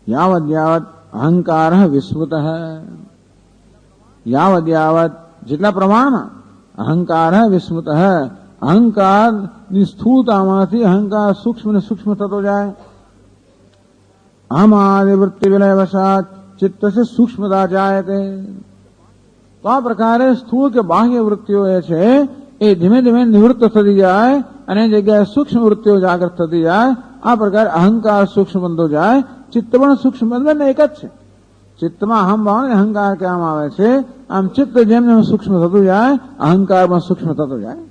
યાવદ યાવત અહંકાર વિસ્મૃત, યાવદ યાવત જેટલા પ્રમાણમાં અહંકાર વિસ્મૃત, અહંકારની સ્થૂળતામાંથી અહંકાર સૂક્ષ્મ ને સૂક્ષ્મ થતો જાય. આમાદિ વૃત્તિ વિલય વસાત ચિત્ત से સૂક્ષ્મતા જાયતે. તો આ પ્રકારે સ્થૂળ કે બાહ્ય વૃત્તિઓ એ છે એ ધીમે ધીમે નિવૃત્ત થતી જાય અને જગ્યાએ સૂક્ષ્મ વૃત્તિઓ જાગૃત થતી જાય. આ પ્રકારે અહંકાર સૂક્ષ્મ બનતો જાય, ચિત્ત પણ સૂક્ષ્મ બંને એક જ છે. ચિત્તમાં અહમ ભાવને અહંકાર કહેવામાં આવે છે. આમ ચિત્ત જેમ જેમ સૂક્ષ્મ થતું જાય અહંકાર પણ સૂક્ષ્મ થતો જાય.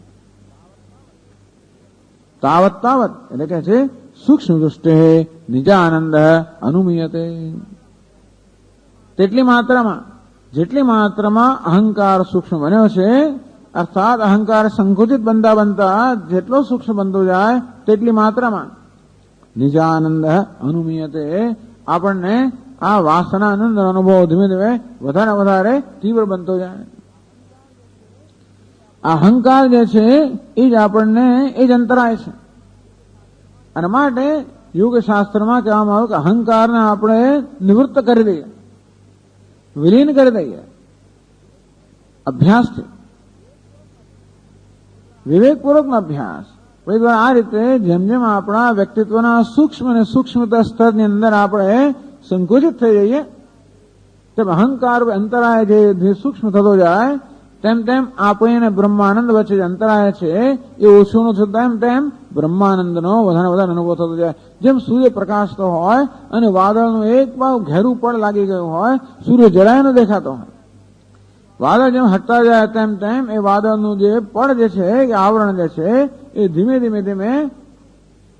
તાવત તાવત એટલે કે છે સૂક્ષ્મ દૃષ્ટિ નિજાનંદ અનુમીયતે. તેટલી માત્રામાં જેટલી માત્રામાં અહંકાર સૂક્ષ્મ બન્યો છે, અર્થાત અહંકાર સંકુચિત બનતા બનતા જેટલો સૂક્ષ્મ બનતો જાય તેટલી માત્રામાં નિજાનંદ અનુમીયતે આપણને આ વાસના આનંદ અનુભવ ધીમે ધીમે વધારે વધારે તીવ્ર બનતો જાય. અહંકાર જે છે એ જ આપણને એ જ અંતરાય છે. અને માટે યોગ શાસ્ત્રમાં કહેવામાં આવ્યું કે અહંકારને આપણે નિવૃત્ત કરી દઈએ, વિલીન કરી દઈએ અભ્યાસથી, વિવેકપૂર્વકનો અભ્યાસ. આ રીતે જેમ જેમ આપણા વ્યક્તિત્વના સૂક્ષ્મ અને સૂક્ષ્મતા સ્તરની અંદર આપણે સંકુચિત થઈ જઈએ તેમ અહંકાર અંતરાય જે સૂક્ષ્મ થતો જાય તેમ તેમ આપણે અને બ્રહ્માનંદ વચ્ચે જે અંતરાય છે એ ઓછું થતું તેમ તેમ બ્રહ્માનંદનો વધારે વધારે અનુભવ થતો જાય. જેમ સૂર્ય પ્રકાશતો હોય અને વાદળનું એક ભાવ ઘેરું પડ લાગી ગયું હોય, સૂર્ય જરાય ન દેખાતો હોય, વાદળ જેમ હટતા જાય તેમ તેમ એ વાદળનું જે પડ જે છે કે આવરણ જે છે એ ધીમે ધીમે ધીમે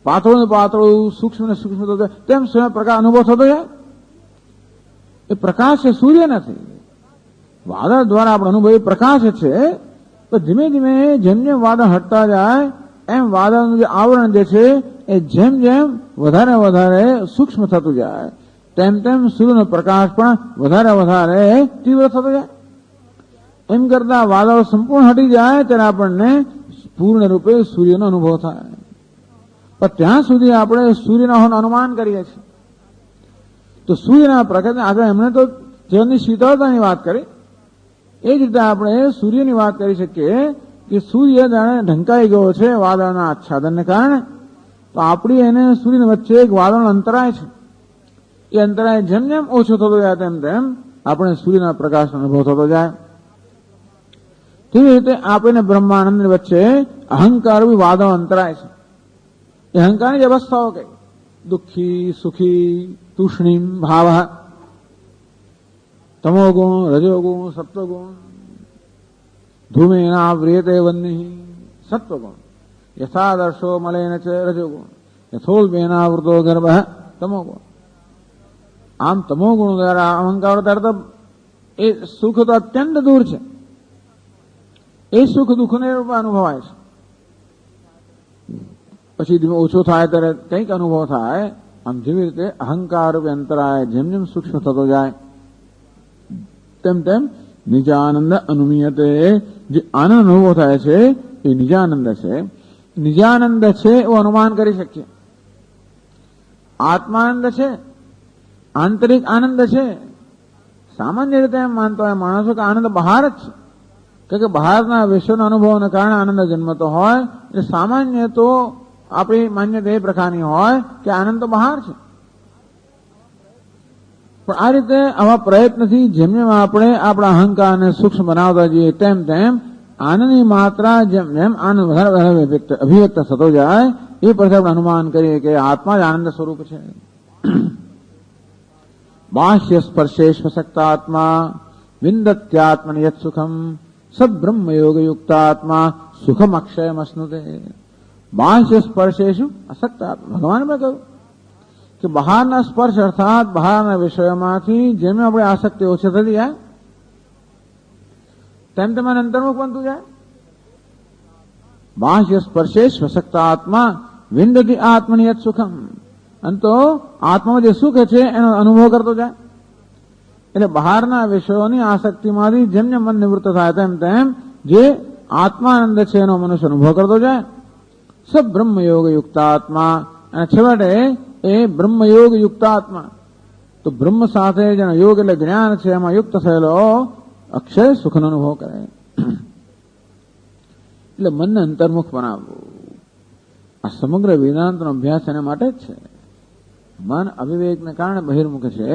પાતળું પાતળું સૂક્ષ્મ ને સૂક્ષ્મ થતો જાય તેમ સ્વયં પ્રકાશ અનુભવ થતો જાય. એ પ્રકાશ છે, સૂર્ય નથી. વાદળ દ્વારા આપણો અનુભવ પ્રકાશ છે. તો ધીમે ધીમે જેમ જેમ વાદળ હટતા જાય એમ વાદળનું જે આવરણ જે છે એ જેમ જેમ વધારે વધારે સૂક્ષ્મ થતું જાય તેમ તેમ સૂર્યનો પ્રકાશ પણ વધારે વધારે તીવ્ર થતો જાય. એમ કરતા વાદળ સંપૂર્ણ હટી જાય ત્યારે આપણને પૂર્ણ રૂપે સૂર્યનો અનુભવ થાય. પણ ત્યાં સુધી આપણે સૂર્યના અનુમાન કરીએ છીએ. તો સૂર્યના પ્રકાશ આગળ એમણે તો જીવનની શીતળતાની વાત કરી, એ જ રીતે આપણે સૂર્યની વાત કરી શકીએ કે સૂર્ય જાણે ઢંકાઈ ગયો છે વાદળના આચ્છાદનને કારણે. તો આપણી એને સૂર્યની વચ્ચે એક વાદળનો અંતરાય છે. એ અંતરાય જેમ જેમ ઓછો થતો જાય તેમ તેમ આપણે સૂર્યના પ્રકાશનો અનુભવ થતો જાય. તેવી રીતે આપણે બ્રહ્માનંદની વચ્ચે અહંકાર બી વાદળ અંતરાય છે. એ અહંકારની જ અવસ્થાઓ કઈ દુઃખી સુખી તૂષ્ણીમ ભાવ, તમોગુણ રજોગુણ સત્વગુણ, ધૂમેના વ્રિયતે વન્નિ સત્વગુણ, યથાદર્શો મલેન ચ રજોગુણ, યથોલ્બેના વૃતો ગર્ભ તમોગુણ. આમ તમોગુણ દ્વારા અહંકાર દ્વારા એ સુખ તો અત્યંત દૂર છે. એ સુખ દુઃખને અનુભવાય છે. પછી ધીમે ઓછો થાય ત્યારે કંઈક અનુભવ થાય. આમ જેવી રીતે અહંકાર અંતરાય જેમ જેમ સૂક્ષ્મ થતો જાય તેમ તેમ નિજાનંદ અનુમીયતે. જે આનંદ અનુભવ થાય છે એ નિજાનંદ છે. નિજાનંદ છે એવું અનુમાન કરી શકીએ. આત્માનંદ છે, આંતરિક આનંદ છે. સામાન્ય રીતે એમ માનતો હોય માણસો કે આનંદ બહાર જ છે, કે બહારના વિશ્વના અનુભવોને કારણે આનંદ જન્મતો હોય. એટલે સામાન્ય તો આપણી માન્યતા એ પ્રકારની હોય કે આનંદ તો બહાર છે. પણ આ રીતે આવા પ્રયત્નથી જેમ જેમ આપણે આપણા અહંકારને સૂક્ષ્મ બનાવતા જઈએ તેમ તેમ આનંદની માત્રા જેમ જેમ આનંદ વધારે વધારે અભિવ્યક્ત થતો જાય એ પરથી આપણે અનુમાન કરીએ કે આત્મા જ આનંદ સ્વરૂપ છે. બાહ્ય સ્પર્શેષ્વશક્તાત્મા વિંદત્યાત્મન યત સુખમ સબ્રહ્મ યોગ યુક્તાત્મા સુખમ અક્ષયમ અશ્નુતે. બાહ્ય સ્પર્શેશુ અશક્તાત્મા, ભગવાન મેં કહ્યું કે બહારના સ્પર્શ અર્થાત બહારના વિષયોમાંથી જેમ આપણે આસક્તિ ઓછી થતી જાય તેમ તમારે અંતર્મુખ બનતું જાય. બાહ્ય સ્પર્શેષ્વશક્તાત્મા વિંદતિ આત્મનિયત સુખમ. અને તો આત્મામાં જે સુખ છે એનો અનુભવ કરતો જાય. એટલે બહારના વિષયોની આસક્તિમાંથી જેમ જેમ મન નિવૃત્ત થાય તેમ તેમ જે આત્માનંદ છે એનો મનુષ્ય અનુભવ કરતો જાય. સ બ્રહ્મયોગ યુક્તાત્મા, અને છેવટે એ બ્રહ્મયોગ યુક્તાત્મા, તો બ્રહ્મ સાથે જેનો યોગ એટલે જ્ઞાન છે એમાં યુક્ત થયેલો અક્ષય સુખનો અનુભવ કરે. એટલે મનને અંતર્મુખ બનાવવું, આ સમગ્ર વેદાંતનો અભ્યાસ એના માટે જ છે. મન અવિવેકને કારણે બહિર્મુખ છે.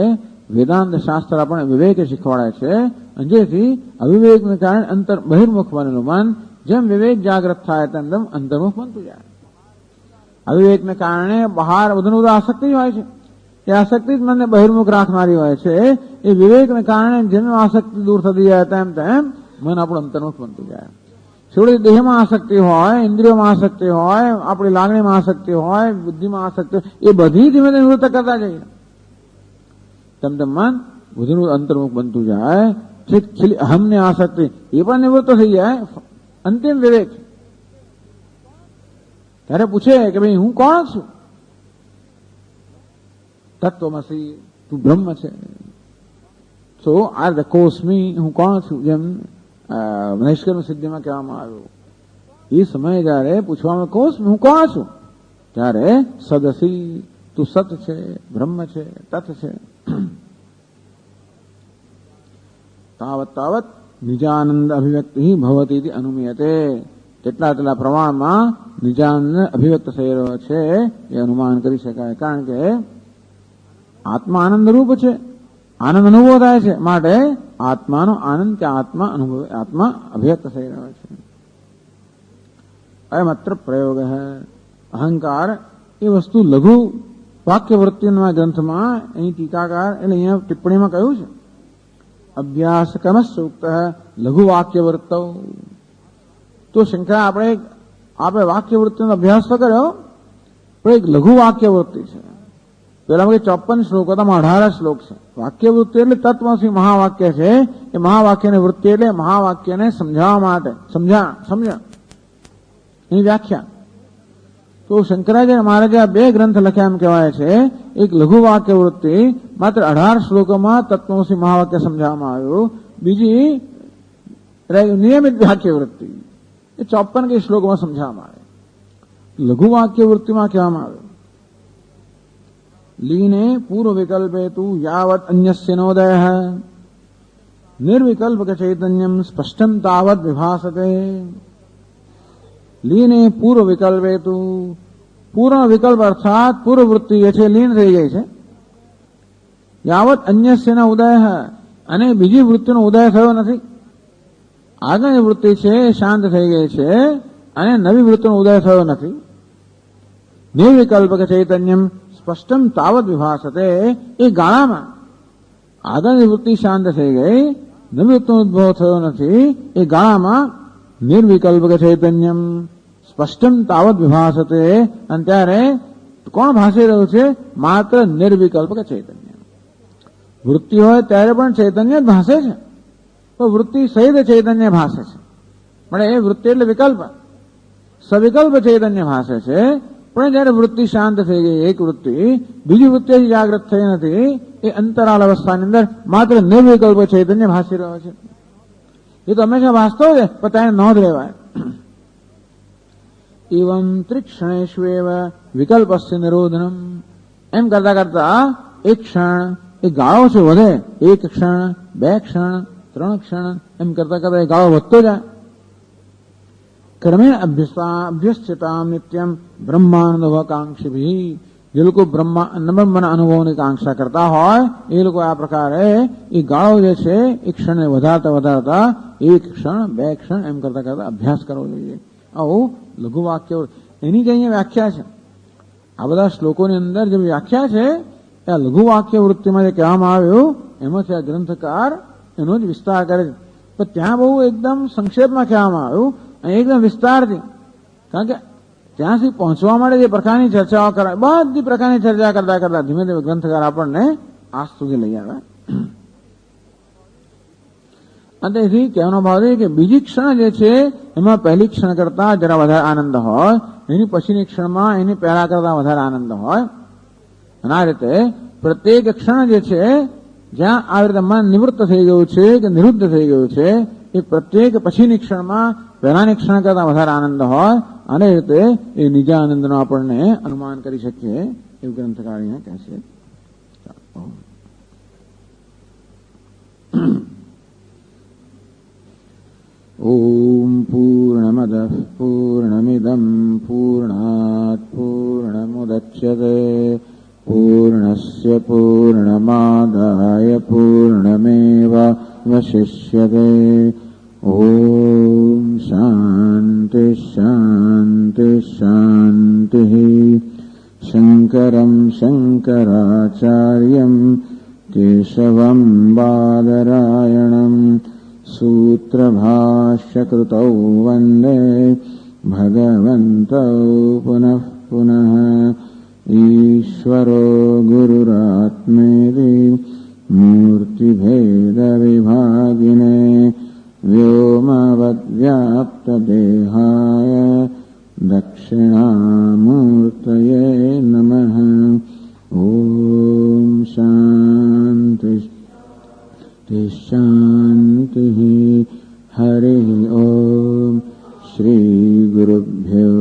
વેદાંત શાસ્ત્ર આપણને વિવેક શીખવાડે છે, અને જેથી અવિવેકને કારણે બહિર્મુખ બનેલું મન જેમ વિવેક જાગ્રત થાય તેમ તેમ અંતર્મુખ બનતું જાય. અવિવેકને કારણે બહાર બધું આસક્તિ હોય છે. એ આસક્તિ જ મનને બહિર્મુખ રાખનારી હોય છે. એ વિવેકને કારણે જેમ આસક્તિ દૂર થતી જાય તેમ તેમ મન આપણું અંતર્મુખ બનતું જાય. થોડી દેહમાં આસક્તિ હોય, ઇન્દ્રિયોમાં આસક્તિ હોય, આપણી લાગણીમાં આસક્તિ હોય, બુદ્ધિમાં આસક્તિ હોય, એ બધી ધીમે ધીમે નિવૃત્ત કરતા જઈએ તેમ તેમ મન વધુ અંતર્મુખ બનતું જાય. છેલ્લી અહમને આસક્તિ એ પણ નિવૃત્ત થઈ જાય. અંતિમ વિવેક ત્યારે પૂછે કે ભાઈ હું કોણ છું? તત્વમસી, તું બ્રહ્મ છે. સો આર ધ કોસ્મી, હું કોણ છું, જેમ નૈષ્કર્મ સિદ્ધિમાં કહેવામાં આવ્યું. એ સમયે જયારે પૂછવામાં કોસ્મી, હું કોણ છું, ત્યારે સદસી, તું સત છે, બ્રહ્મ છે, તથ છે. તાવત તાવત નિજાનંદ અભિવ્યક્તિ ભવતી અનુમીયતે, તેટલા પ્રમાણમાં નિજાનંદ અભિવ્યક્ત થઈ રહ્યો છે એ અનુમાન કરી શકાય. કારણ કે આત્મા આનંદ રૂપ છે, આનંદ અનુભવ થાય છે, માટે આત્માનો આનંદ કે આત્મા અભિવ્યક્ત થઈ રહ્યો છે. અયમત્ર પ્રયોગ અહંકાર એ વસ્તુ લઘુ વાક્યવૃત્તિના ગ્રંથમાં અહીં ટીકાકાર એટલે અહીંયા ટિપ્પણીમાં કહ્યું છે અભ્યાસ ક્રમશ સૂક્ત લઘુ વાક્યવૃત્તો. તો શંકરા આપણે વાક્યવૃત્તિનો અભ્યાસ તો કર્યો, પણ એક લઘુ વાક્યવૃત્તિ છે. પેલા 54 શ્લોક હતા, 18 શ્લોક છે. વાક્યવૃત્તિ એટલે તત્વમસી મહાવાક્ય છે. એ મહાવાક્યની વૃત્તિ એટલે મહાવાક્યને સમજાવવા માટે સમજણ એની વ્યાખ્યા. તો શંકરાચાર્ય મહારાજે આ બે ગ્રંથ લખ્યા એમ કહેવાય છે. એક લઘુ વાક્ય વૃત્તિ માત્ર 18 શ્લોકોમાં તત્વમસી મહાવાક્ય સમજાવવામાં આવ્યું. બીજી નિયમિત વાક્ય વૃત્તિ એ 54 શ્લોકોમાં સમજાવવામાં આવે. લઘુ વાક્ય વૃત્તિમાં કહેવામાં આવ્યું લીને પૂર્વ વિકલ્પે તું યાવત અન્યસ્ય નોદય નિર્વિકલ્પ ચૈતન્યમ સ્પષ્ટમ તાવત વિભાસતે. લીને પૂર્વ વિકલ્પે તું, પૂર્વ વિકલ્પ અર્થાત પૂર્વ વૃત્તિ જે છે લીન થઈ ગઈ છે. યાવત અન્યસ્યના ઉદય, અને બીજી વૃત્તિનો ઉદય થયો નથી. આગળની વૃત્તિ છે શાંત થઈ ગઈ છે અને નવી વૃત્તિનો ઉદય થયો નથી. નિર્વિકલ્પક ચૈતન્યમ સ્પષ્ટમ તાવત વિભાસતે. એ ગાળામાં આગળની વૃત્તિ શાંત થઈ ગઈ, નવી વૃત્તિનો ઉદ્ભવ થયો નથી. એ ગાળામાં નિર્વિકલ્પક ચૈતન્યમ સ્પષ્ટમ તાવત વિભાસતે. અને ત્યારે કોણ ભાસી રહ્યું છે? માત્ર નિર્વિકલ્પક ચૈતન્ય. વૃત્તિ હોય ત્યારે પણ ચૈતન્ય જ ભાસે છે, તો વૃત્તિ સહિત ચૈતન્ય ભાસે છે. પણ એ વૃત્તિ એટલે વિકલ્પ, સવિકલ્પ ચૈતન્ય ભાસે છે. પણ જયારે વૃત્તિ શાંત થઈ ગઈ, એક વૃત્તિ બીજી વૃત્તિ જાગૃત થઈ નથી, એ અંતરાલ અવસ્થાની અંદર માત્ર નિર્વિકલ્પ ચૈતન્ય ભાસી રહ્યો છે. એ તો હંમેશા વાસ્તવ છે, પણ તેને નોંધ લેવાય. એવં ત્રિક્ષણેષ્વેવ વિકલ્પસ્ય નિરોધનમ. એમ કરતા કરતા એક ક્ષણ, એ ગાળો છે વધે, એક ક્ષણ, 2 ક્ષણ, 3 ક્ષણ, એમ કરતા કરતા એ ગાળો વધતો જાય. ક્રમેણ અભ્યસ્યતા નિત્યમ બ્રહ્માનુભવકાંક્ષી. જે લોકો બ્રહ્મના અનુભવની કાંક્ષા કરતા હોય એ લોકો આ પ્રકારે એ ગાળો જે છે એ ક્ષણને વધારતા વધારતા 1 ક્ષણ, 2 ક્ષણ એમ કરતા કરતા અભ્યાસ કરવો જોઈએ. આવું લઘુ વાક્ય એની જે અહીંયા વ્યાખ્યા છે. આ બધા શ્લોકોની અંદર જે વ્યાખ્યા છે એ લઘુ વાક્ય વૃત્તિમાં જે કહેવામાં આવ્યું એમાંથી આ ગ્રંથકાર એનો જ વિસ્તાર કરે છે. પણ ત્યાં બહુ એકદમ સંક્ષેપમાં કહેવામાં આવ્યું, અહીં એકદમ વિસ્તારથી. કારણ કે ત્યાં સુધી પહોંચવા માટે જે પ્રકારની ચર્ચાઓ કરાય, બધી પ્રકારની ચર્ચા કરતા કરતા ધીમે ધીમે ગ્રંથકાર આપણને આજ સુધી લઈ આવે. અને તેથી કહેવાનો ભાવ છે કે બીજી ક્ષણ જે છે એમાં પહેલી ક્ષણ કરતા જરા વધારે આનંદ હોય, એની પછીની ક્ષણમાં એની પહેલા કરતા વધારે આનંદ હોય. આ રીતે પ્રત્યેક ક્ષણ જે છે જ્યાં આવી રીતે મન નિવૃત્ત થઈ ગયું છે કે નિરુદ્ધ થઈ ગયું છે એ પ્રત્યેક પછીની ક્ષણમાં પહેલાની ક્ષણ કરતા વધારે આનંદ હોય અને એ રીતે એ નિજા આનંદનો આપણને અનુમાન કરી શકીએ એવું ગ્રંથકાર અહીંયા કહે છે. ઓમ પૂર્ણમદઃ પૂર્ણમિદં પૂર્ણાત પૂર્ણમુદચ્યતે પૂર્ણસ્ય પૂર્ણમાદાય પૂર્ણમેવાવશિષ્યતે. ઓમ શાંતિ શાંતિ શાંતિ. શંકરં શંકરાચાર્યં કેશવં બાદરાયણં सूत्रभाष्यकृतौ वन्दे भगवन्तौ पुनः पुनः. ईश्वरो गुरुरात्मेति मूर्तिभेदविभागिने व्योमवद्व्याप्तदेहाय दक्षिणामूर्तये नमः. ॐ शान्ति शान्तिः. हरिः ॐ. श्रीगुरुभ्यो